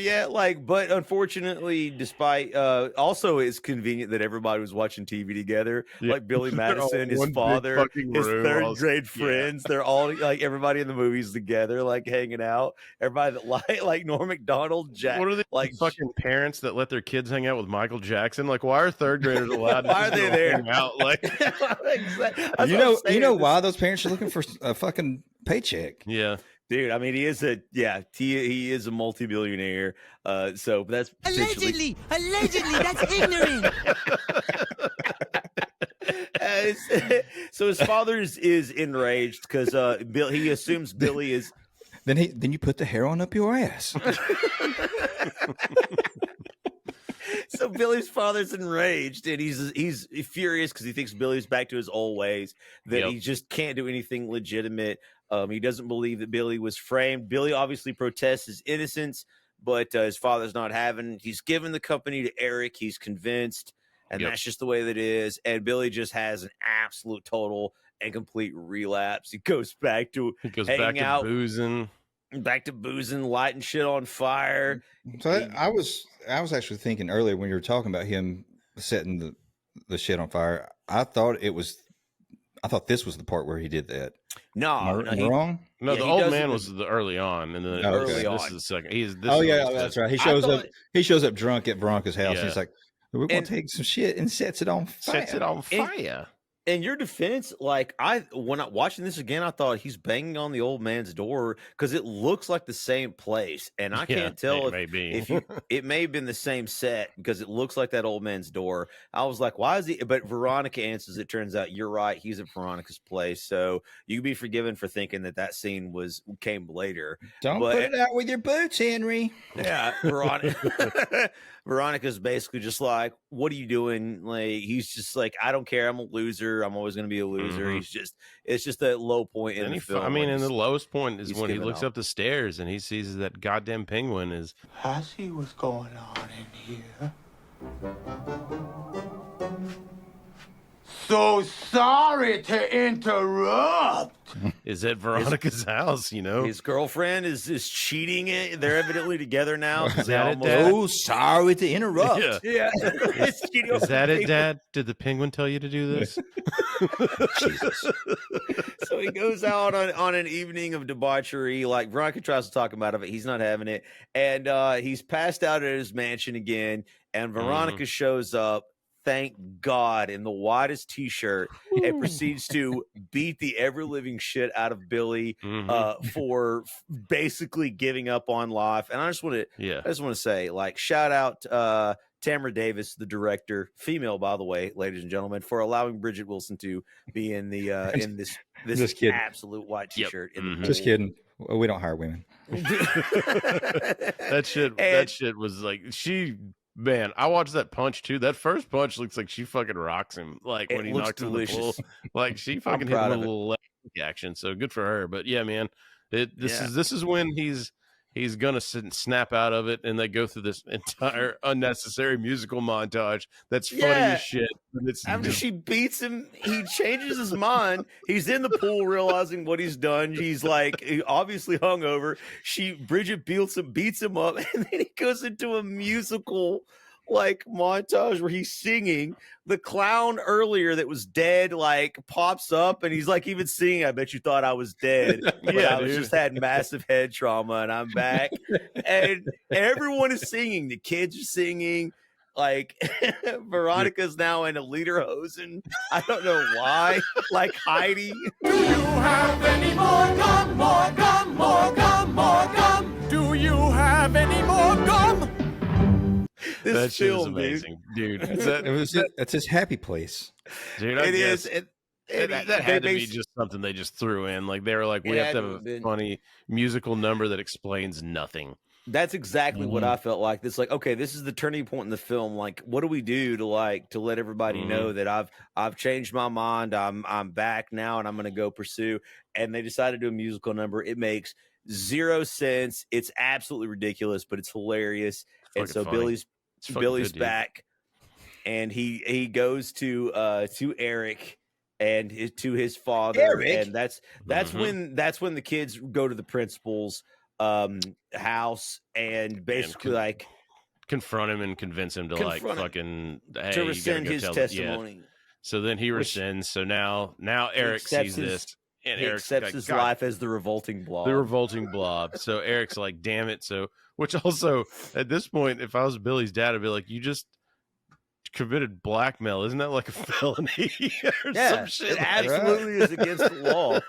but unfortunately, despite also it's convenient that everybody was watching TV together. Yeah. Like Billy Madison, his father, his third grade friends, they're all like everybody in the movies together, like hanging out. Everybody that like Norm Macdonald, Jack. What are they like fucking parents that let their kids hang out with Michael Jackson? Like, why are third graders allowed to why are they there? hang out? Like, you know why those parents are looking for a fucking paycheck? Yeah. Dude, I mean, he is a multi-billionaire. So that's allegedly, that's ignorant. So his father is enraged because he assumes Billy is. Then you put the hair on up your ass. So Billy's father's enraged, and he's furious because he thinks Billy's back to his old ways. That he just can't do anything legitimate. He doesn't believe that Billy was framed. Billy obviously protests his innocence, but his father's not having. He's given the company to Eric. He's convinced, and that's just the way that it is. And Billy just has an absolute, total, and complete relapse. He goes back to boozing. Back to boozing, lighting shit on fire. So I was actually thinking earlier when you were talking about him setting the shit on fire. I thought this was the part where he did that. No, am I wrong? No, the old man was the early on, and then this is the second. That's right. He shows up drunk at Veronica's house. Yeah. He's like, "We're going to take some shit," and sets it on fire. In your defense, like when I'm watching this again, I thought he's banging on the old man's door because it looks like the same place, and I can't tell it may have been the same set because it looks like that old man's door. I was like, why is he? But Veronica answers. It turns out you're right. He's at Veronica's place, so you can be forgiven for thinking that scene came later. Don't put it out with your boots, Henry. Yeah, Veronica's basically just like, what are you doing? Like, he's just like, I don't care. I'm a loser. I'm always going to be a loser. Mm-hmm. It's just that low point in the film. I mean, and the lowest point is when he looks up the stairs and he sees that goddamn penguin is. I see what's going on in here. So sorry to interrupt. Is at Veronica's house, His girlfriend is cheating it. They're evidently together now. Oh, sorry to interrupt. Yeah. Is that it, Dad? Did the penguin tell you to do this? Jesus. So he goes out on an evening of debauchery. Like Veronica tries to talk him out of it. He's not having it. And he's passed out at his mansion again. And Veronica shows up. Thank God, in the widest t-shirt, and proceeds to beat the ever-living shit out of Billy for basically giving up on life. And I just want to say, like, shout out Tamara Davis, the director, female, by the way, ladies and gentlemen, for allowing Bridget Wilson to be in the in this Just kidding. absolute white t-shirt. In the pool. Just kidding. We don't hire women. That shit was like man, I watched that punch too. That first punch looks like she fucking rocks him. Like when he knocks him in the pool. Like she fucking hit him with a little leg action. So good for her. But yeah, man, this is when he's gonna snap out of it, and they go through this entire unnecessary musical montage that's funny as shit. After she beats him, he changes his mind. He's in the pool realizing what he's done. He's like obviously hungover. Bridget beats him up, and then he goes into a musical like montage where he's singing. The clown earlier that was dead like pops up, and he's like even singing, "I bet you thought I was dead, but I was just had massive head trauma and I'm back." And everyone is singing. The kids are singing. Like Veronica's now in a lederhosen. I don't know why. Like Heidi. Do you have any more gum? More gum, more gum, more gum. Do you have any more gum? That shit is amazing, dude. It's his happy place, dude. It is. That had to be just something they just threw in. Like they were like, we have to have a funny musical number that explains nothing. That's exactly what I felt like. This like, okay, this is the turning point in the film. Like, what do we do to let everybody know that I've changed my mind. I'm back now, and I'm going to go pursue. And they decided to do a musical number. It makes zero sense. It's absolutely ridiculous, but it's hilarious. And so funny. Billy's back, and he goes to Eric and to his father, and that's when the kids go to the principal's house and basically like confront him and convince him to like fucking to rescind his testimony. Yeah. So then he rescinds. So now Eric sees this. And he accepts like, his life as the revolting blob. The revolting blob. So Eric's like, damn it. So, which also at this point, if I was Billy's dad, I'd be like, you just committed blackmail. Isn't that like a felony or some shit? It absolutely is against the law.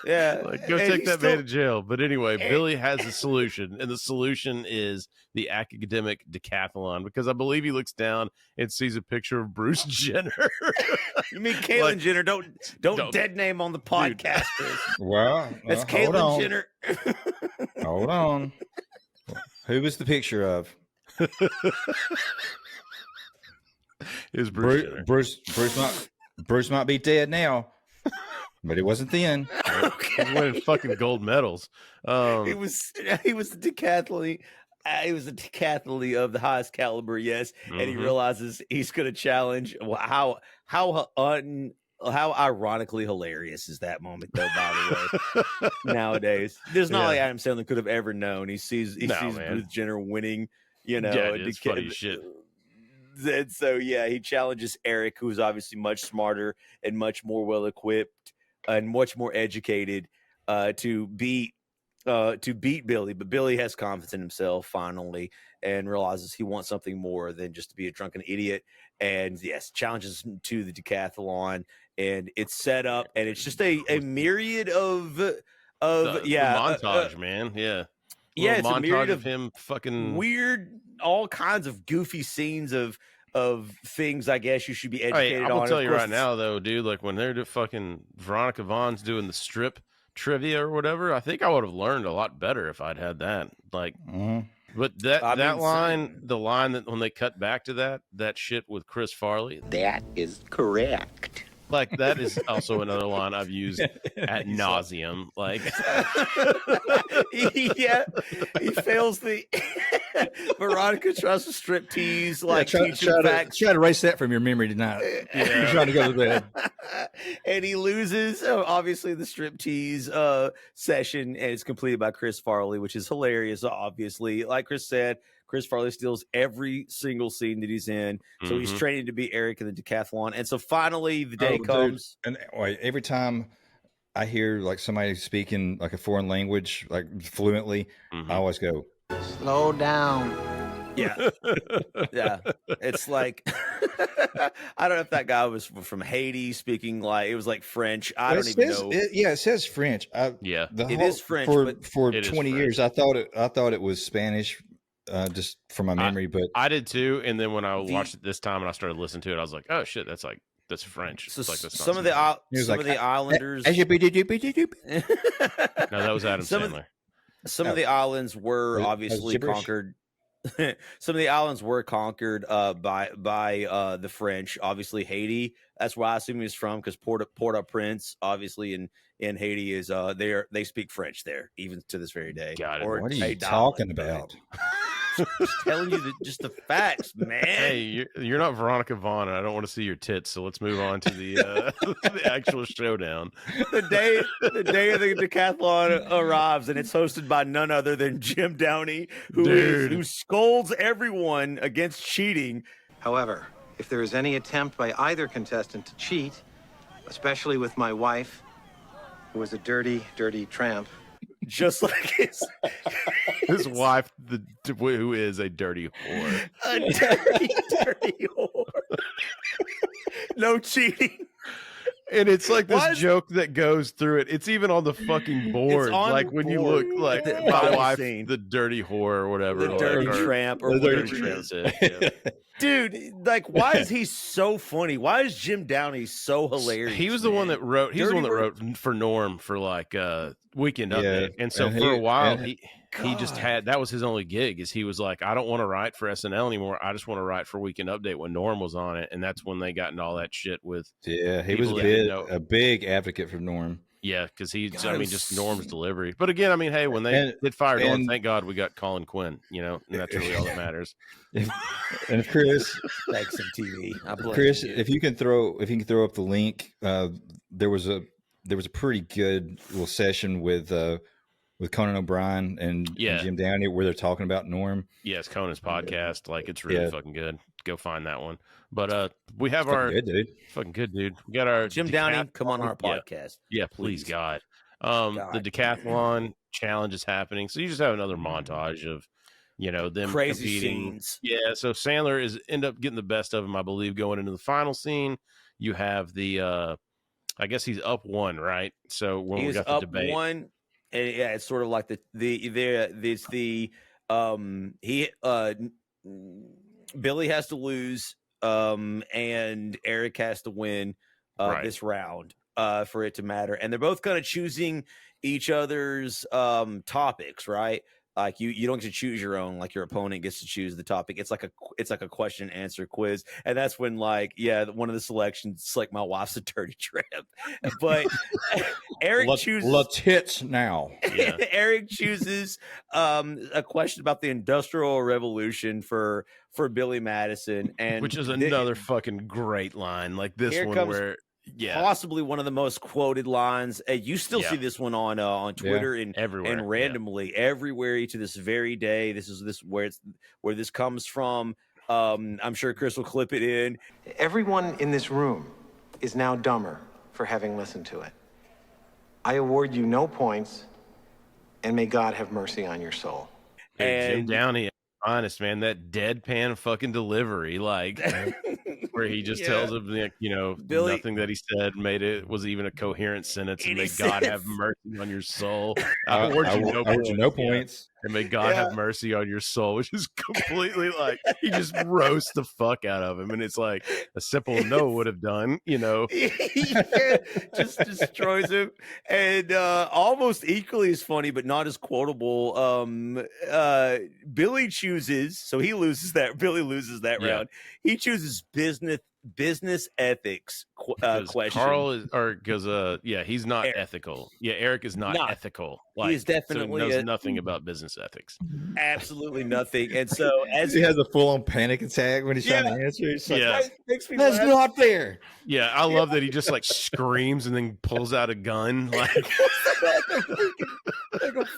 Yeah. Like, go take that man to jail. But anyway, Billy has a solution, and the solution is the academic decathlon, because I believe he looks down and sees a picture of Bruce Jenner. You mean Caitlyn Jenner? Don't dead name on the podcast. Well, that's Caitlyn Jenner. Hold on. Who was the picture of? Is Bruce might be dead now, but it wasn't then. He's winning fucking gold medals. He was the decathlete. He was the decathlete of the highest caliber, yes. And he realizes he's going to challenge. How ironically hilarious is that moment, though? By the way, nowadays there's not like Adam Sandler could have ever known. He sees Bruce Jenner winning. You know, it's funny shit. And so he challenges Eric, who is obviously much smarter and much more well equipped and much more educated to beat Billy. But Billy has confidence in himself finally and realizes he wants something more than just to be a drunken idiot. And challenges him to the decathlon, and it's set up, and it's just a myriad of the montage, man. Yeah, it's montage a myriad of him fucking weird, all kinds of goofy scenes of things I guess you should be educated on. I'll tell you right now, though, dude, like when they're fucking Veronica Vaughn's doing the strip trivia or whatever, I think I would have learned a lot better if I'd had that. Like, but the line that when they cut back to that shit with Chris Farley, that is correct. Like that is also another line I've used ad nauseum. Like, he fails the Veronica tries to strip tease. Like, try to erase that from your memory tonight. You're trying to go to bed, and he loses. Obviously, the strip tease session, and it's completed by Chris Farley, which is hilarious. Obviously, like Chris said, Chris Farley steals every single scene that he's in. So he's training to be Eric in the decathlon. And so finally the day comes. Dude. And every time I hear like somebody speaking like a foreign language, like fluently, I always go, slow down. Yeah. Yeah. It's like, I don't know if that guy was from Haiti speaking like, it was like French. I don't even know. It says French. It is French. For 20 years, I thought it was Spanish. just from my memory. But I did too. And then when I watched it this time and I started listening to it, I was like, oh shit, that's French. So it's like that's some of the islanders. No, that was Adam Sandler. Some of the islands were obviously conquered. Some of the islands were conquered by the French. Obviously, Haiti. That's where I assume he's from, because Port-au-Prince, obviously in Haiti, is they speak French there, even to this very day. Got it. What are you talking about? Just telling you just the facts, man. Hey, you're not Veronica Vaughn, and I don't want to see your tits. So let's move on to the the actual showdown. The day of the decathlon arrives, and it's hosted by none other than Jim Downey, who scolds everyone against cheating. However, if there is any attempt by either contestant to cheat, especially with my wife, who is a dirty, dirty tramp, just like his wife, who is a dirty whore. A dirty, dirty whore. No cheating. And it's like this joke that goes through it. It's even on the fucking board. Like when you look like my wife, the dirty whore or whatever. The dirty tramp or whatever it is. Dude, like, why is he so funny? Why is Jim Downey so hilarious? He was the one that wrote. He was the one that wrote for Norm for like Weekend Update. And so for a while, he just had, that was his only gig. Is he was like, I don't want to write for SNL anymore. I just want to write for Weekend Update when Norm was on it. And that's when they got into all that shit with. Yeah, he was a big advocate for Norm. Yeah, because just Norm's delivery. But again, I mean, hey, when they did fire Norm, thank God we got Colin Quinn, and that's really all that matters. And Chris, thanks some TV. Chris, if you can throw up the link, there was a pretty good little session with Conan O'Brien and Jim Downey where they're talking about Norm. Yeah, it's Conan's podcast. Like, it's really fucking good. Go find that one. But we have our fucking good, dude. We got our Jim Downey. Come on our podcast. Yeah, please, God. The decathlon challenge is happening, so you just have another montage of them crazy competing. Scenes. Yeah, so Sandler end up getting the best of him, I believe, going into the final scene. You have the I guess he's up one, right? So when we got the debate, one, and it's sort of like Billy has to lose, and Eric has to win this round for it to matter, and they're both kind of choosing each other's topics, right? Like you don't get to choose your own, like your opponent gets to choose the topic. It's like a question and answer quiz. And that's when one of the selections, it's like my wife's a dirty tramp. But Eric chooses let's hits now. Yeah. Eric chooses a question about the Industrial Revolution for Billy Madison, and which is another fucking great line. Like this one where possibly one of the most quoted lines. You still see this one on Twitter and everywhere, and randomly everywhere to this very day. This is where this comes from. I'm sure Chris will clip it in. Everyone in this room is now dumber for having listened to it. I award you no points, and may God have mercy on your soul. Hey, Jim Downey, honest man, that deadpan fucking delivery, like where he just tells him, Billy, nothing that he said was even a coherent sentence, and may God have mercy on your soul. I award you no points. And may God have mercy on your soul, which is completely like he just roasts the fuck out of him, and it's like a simple no would have done, just destroys him, and almost equally as funny, but not as quotable. Billy chooses, so he loses that. Billy loses that round. He chooses business ethics question. Carl is, he's not ethical. Yeah, Eric is not ethical. He is definitely knows nothing about business ethics. Absolutely nothing. And so as he has a full-on panic attack when he's trying to answer, he's like, makes me that's laugh. not fair. Yeah, I love that he just like screams and then pulls out a gun like a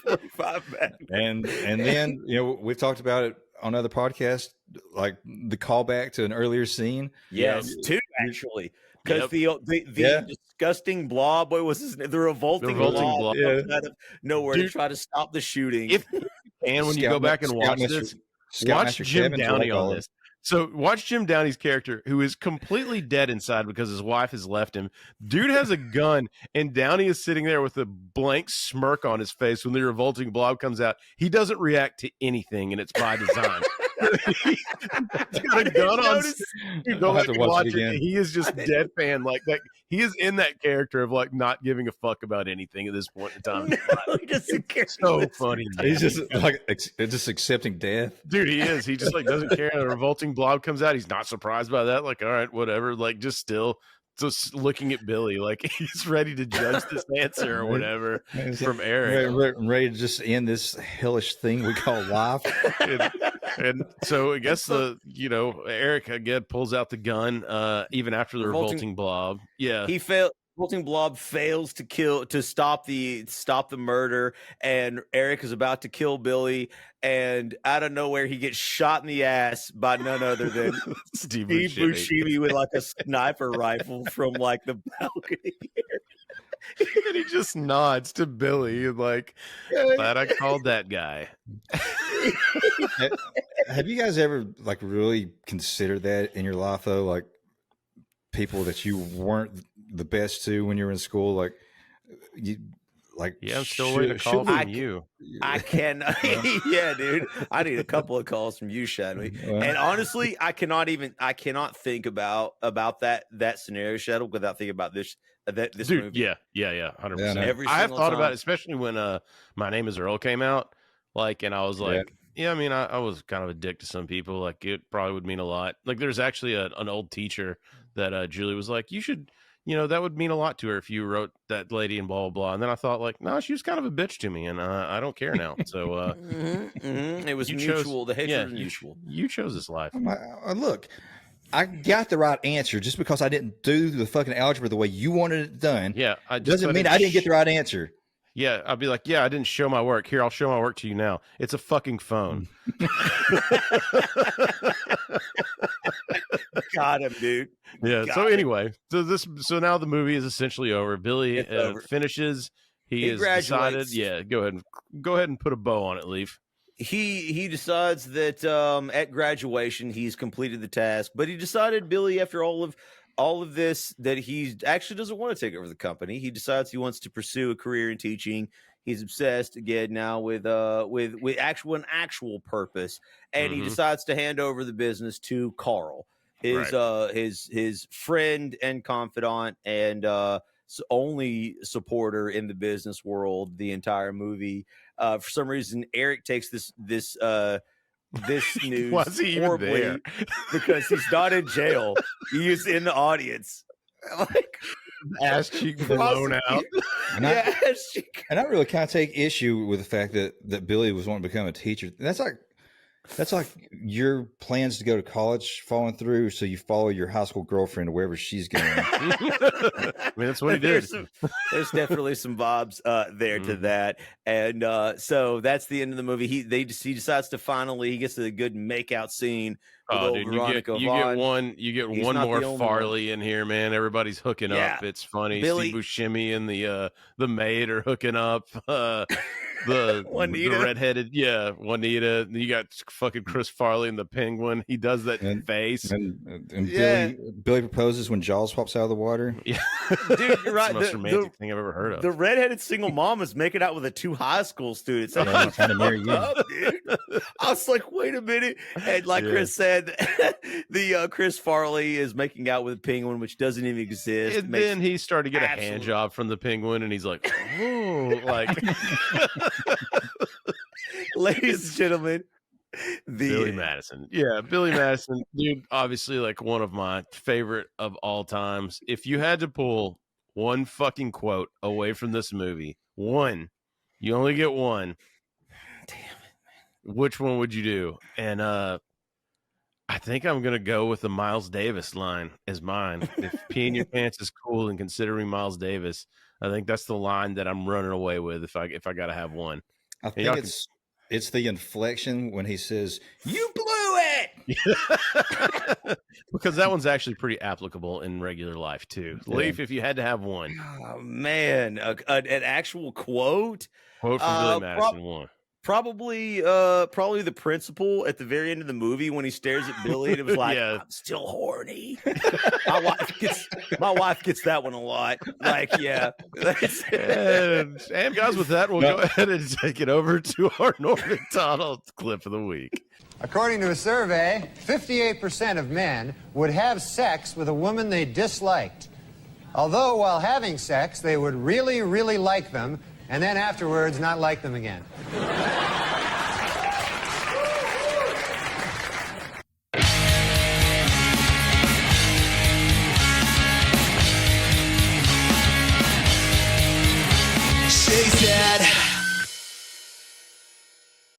45 man. And then we've talked about it on other podcasts, like the callback to an earlier scene. Yes, two actually, because the disgusting blob. What was his name? The revolting blob comes out of nowhere to try to stop the shooting. And when you go back and watch this, watch Jim Downey on this. So watch Jim Downey's character, who is completely dead inside because his wife has left him. Dude has a gun, and Downey is sitting there with a blank smirk on his face when the revolting blob comes out. He doesn't react to anything, and it's by design. He's got a gun on. Dude, go back and watch it again. He is just deadpan like that. He is in that character of like not giving a fuck about anything at this point in time. He doesn't care. So funny. Man. He's just like just accepting death. Dude, he is. He just like doesn't care. The revolting blob comes out. He's not surprised by that. Like, all right, whatever. Like, just looking at Billy, like he's ready to judge this answer or whatever from Eric. Ready to just end this hellish thing we call life. And so I guess Eric again pulls out the gun even after the revolting blob. Yeah, he failed. Revolting blob fails to stop the murder, and Eric is about to kill Billy, and out of nowhere he gets shot in the ass by none other than Steve Buscemi with like a sniper rifle from like the balcony. And he just nods to Billy and like, glad I called that guy. Have you guys ever like really considered that in your life though? Like people that you weren't the best to when you were in school, like you like I'm still waiting to call from you. I can yeah, dude. I need a couple of calls from you, Shadley. And honestly, I cannot think about that scenario, Shadley, without thinking about this Dude, movie. Yeah, 100%. I have thought about it, especially when My Name Is Earl came out. Like, and I was like, I mean, I was kind of a dick to some people. Like, it probably would mean a lot. Like, there's actually an old teacher that Julie was like, you should, that would mean a lot to her if you wrote that lady and blah, blah, blah. And then I thought, like, no, she was kind of a bitch to me, and I don't care now. So it was mutual. The hatred was mutual. You chose this life. Look, I got the right answer just because I didn't do the fucking algebra the way you wanted it done. Yeah, doesn't mean I didn't get the right answer. Yeah, I'll be like, I didn't show my work. Here, I'll show my work to you now. It's a fucking phone. Got him, dude. Yeah. So anyway, so now the movie is essentially over. Billy finishes. He has decided. Yeah, go ahead and put a bow on it, Leaf. He decides that at graduation he's completed the task, but he decided, Billy, after all of this, that he actually doesn't want to take over the company. He decides he wants to pursue a career in teaching. He's obsessed again now with actual purpose, and he decides to hand over the business to Carl, his friend and confidant and only supporter in the business world the entire movie. For some reason, Eric takes this news Was he even there? because he's not in jail. He is in the audience. Like ass cheek blown out. And I really kind of take issue with the fact that Billy was wanting to become a teacher. That's like your plans to go to college falling through, so you follow your high school girlfriend to wherever she's going. I mean, that's what he did. There's definitely some vibes there to that, and so that's the end of the movie. He decides to he gets a good makeout scene. Oh, dude, you get one more Farley in here, man. Everybody's hooking up. It's funny. Billy, Steve Buscemi and the maid are hooking up. The redheaded, Juanita. You got fucking Chris Farley and the Penguin. He does that face, and Billy proposes when Jaws pops out of the water. Yeah, dude, you're right. The most romantic thing I've ever heard of. The redheaded single mom is making out with two high school students. Trying to marry you. Dude. I was like, wait a minute, and like Chris said, the Chris Farley is making out with a penguin, which doesn't even exist. And then he started to get a hand job from the penguin, and he's like, oh, like. Ladies and gentlemen, Billy Madison. Yeah, Billy Madison, dude, obviously like one of my favorite of all times. If you had to pull one fucking quote away from this movie, you only get one. Damn it, man. Which one would you do? And I think I'm gonna go with the Miles Davis line as mine. If peeing your pants is cool and considering Miles Davis, I think that's the line that I'm running away with if I gotta have one. I think it's the inflection when he says, "You blew it," because that one's actually pretty applicable in regular life too. Yeah. Leaf, if you had to have one. Oh man, an actual quote from Billy Madison. One. Probably the principal at the very end of the movie when he stares at Billy and it was like, I'm still horny. my wife gets that one a lot. Like, yeah. And guys, with that, we'll go ahead and take it over to our Norm Macdonald clip of the week. According to a survey, 58% of men would have sex with a woman they disliked. Although while having sex, they would really, really like them, and then afterwards not like them again.